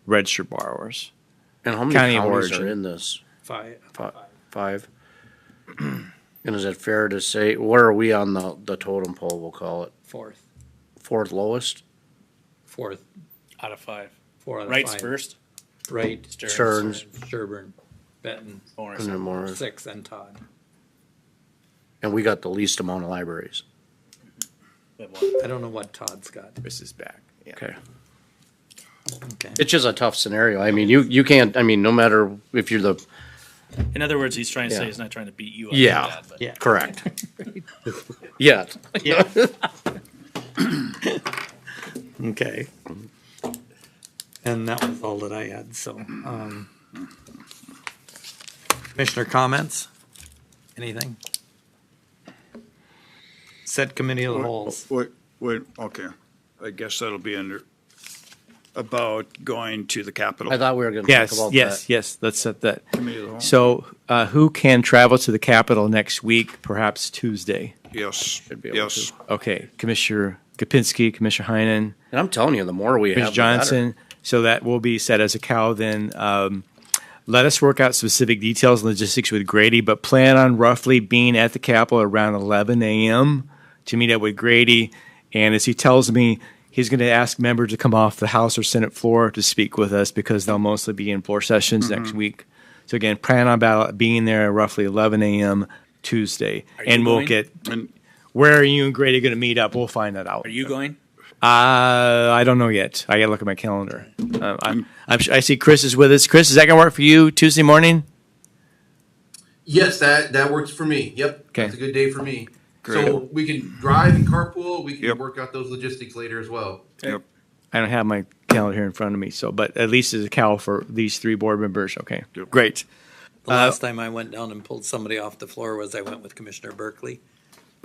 registered borrowers. And how many County of counties origin. are in this? 5. 5. And is it fair to say, where are we on the totem pole, we'll call it? Fourth. Fourth lowest? Fourth. Out of 5. 4 out of Wright's 5. first. Wright, Stearns. Sherburne, Benton, Morris. And then more. 6, and Todd. And we got the least amount of libraries. I don't know what Todd's got. This is back. Yeah. Okay. Okay. It's just a tough scenario. I mean, you can't, I mean, no matter if you're the, In other words, he's trying to say Yeah. he's not trying to beat you up. yeah, with that, but- Yeah. correct. Yet. Yeah. Okay. And that was all that I had, so, Commissioner comments? Anything? Set committee of the holes. Wait, okay. I guess that'll be under, about going to the Capitol. I thought we were gonna talk Yes, about yes, that. yes. Let's set that. Committee of the whole. So, who can travel to the Capitol next week, perhaps Tuesday? Yes, be able yes. Okay, Commissioner Kapinski, Commissioner Heinen, And I'm telling you, the more we have, Commissioner the better. Johnson. So that will be set as a cow then. Let us work out specific details and logistics with Grady, but plan on roughly being at the Capitol around 11 a.m. to meet up with Grady. And as he tells me, he's going to ask members to come off the House or Senate floor to speak with us because they'll mostly be in floor sessions next week. So again, plan on being there at roughly 11 a.m. Tuesday. Are you And we'll going? get, And where are you and Grady going to meet up? We'll find that out. Are you going? I don't know yet. I gotta look at my calendar. I see Chris is with us. Chris, is that gonna work for you Tuesday morning? Yes, that works for me. Yep. Okay. That's a good day for me. Great. So we can drive and carpool. We can Yep. work out those logistics later as well. Yep. I don't have my calendar here in front of me, so but at least there's a cal for these three board members. Okay, great. The last time I went down and pulled somebody off the floor was I went with Commissioner Berkeley.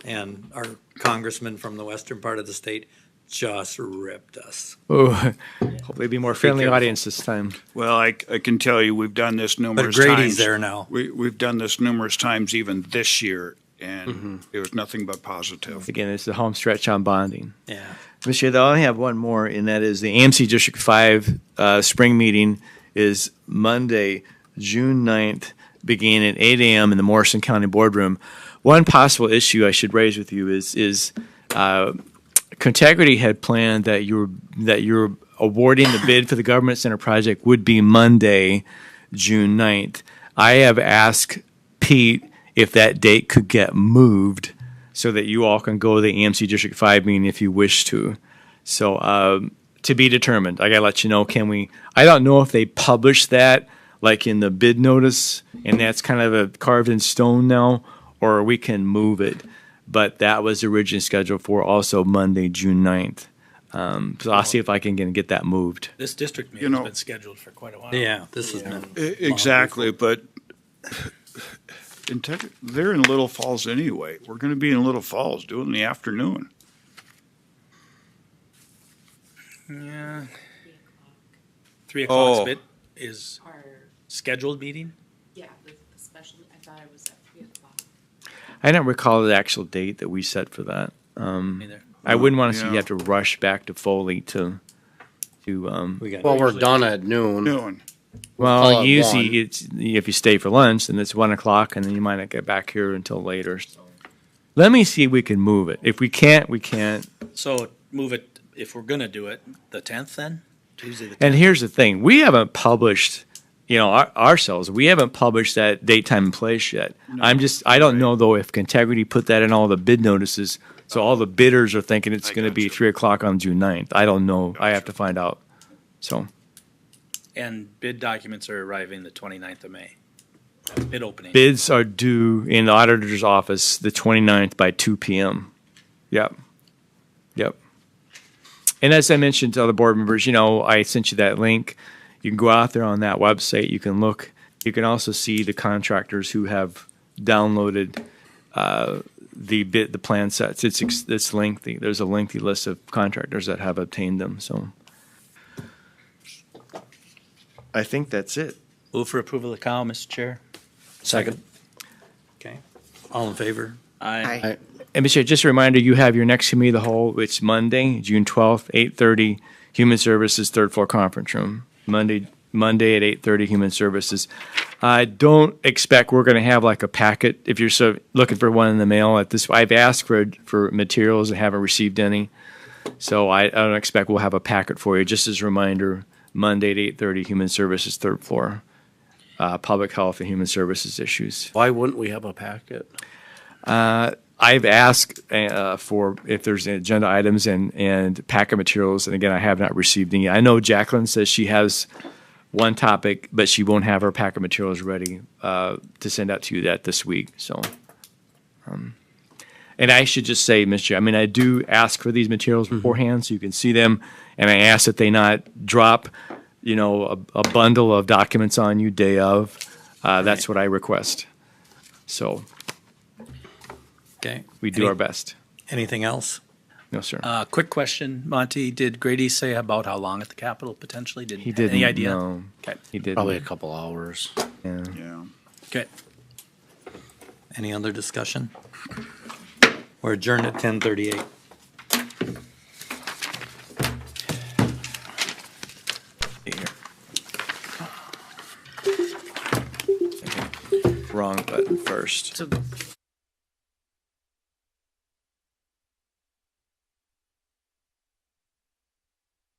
And our congressman from the western part of the state just ripped us. Oh, hopefully be more friendly careful. audience this time. Well, I can tell you, we've done this But numerous Grady's times. there now. We've done this numerous times even this year, and it was nothing but positive. Again, it's the home stretch on bonding. Yeah. Mr. Chair, I only have one more, and that is the AMC District 5 spring meeting is Monday, June 9th, beginning at 8 a.m. in the Morrison County Boardroom. One possible issue I should raise with you is Contegrity had planned that you're awarding the bid for the government center project would be Monday, June 9th. I have asked Pete if that date could get moved so that you all can go to the AMC District 5 meeting if you wish to. So to be determined. I gotta let you know, can we, I don't know if they publish that like in the bid notice and that's kind of a carved in stone now, or we can move it. But that was originally scheduled for also Monday, June 9th. So I'll see if I can get that moved. This district meeting has been scheduled for quite a while. Yeah, this has been. Exactly, but they're in Little Falls anyway. We're going to be in Little Falls, do it in the afternoon. Yeah. 3 o'clock Oh. bit is scheduled meeting? Yeah, the special, I thought it was at 3 o'clock. I don't recall the actual date that we set for that. Neither. I wouldn't want to see Yeah. you have to rush back to Foley to Well, we're done at noon. Noon. Call well, it usually 1. it's if you stay for lunch, then it's 1 o'clock, and then you might not get back here until later. So. Let me see if we can move it. If we can't, we can't. So move it, if we're gonna do it, the 10th then? Tuesday the 10th? And here's the thing: we haven't published, ourselves. We haven't published that date, time, and place yet. I don't know though if Contegrity put that in all the bid notices, so all the bidders are thinking it's going to be 3 o'clock on June 9th. I don't know. I have to find out. So. And bid documents are arriving the 29th of May. That's bid opening. Bids are due in the auditor's office the 29th by 2 p.m. Yep. And as I mentioned to other board members, I sent you that link. You can go out there on that website. You can look. You can also see the contractors who have downloaded the plan sets. It's lengthy. There's a lengthy list of contractors that have obtained them. So I think that's it. Move for approval of the cow, Mr. Chair. Second. Okay. All in favor? Aye. And Mr. Chair, just a reminder, you have your next committee of the whole. It's Monday, June 12th, 8:30, Human Services, third floor conference room. Monday at 8:30, Human Services. I don't expect we're going to have like a packet. If you're looking for one in the mail at this, I've asked for materials and haven't received any. So I don't expect we'll have a packet for you. Just as a reminder, Monday at 8:30, Human Services, third floor. Public health and human services issues. Why wouldn't we have a packet? I've asked for if there's agenda items and packet materials, and again, I have not received any. I know Jacqueline says she has one topic, but she won't have her packet materials ready to send out to you this week. So, and I should just say, Mr. Chair, I do ask for these materials beforehand so you can see them, and I ask that they not drop, a bundle of documents on you day of. That's what I request. So. Okay. We do our best. Anything else? No, sir. Quick question, Monty. Did Grady say about how long at the Capitol potentially? He didn't. Any idea? No. Okay. He did. Probably a couple hours. Yeah. Okay. Any other discussion? We're adjourned at 10:38. Wrong button first. So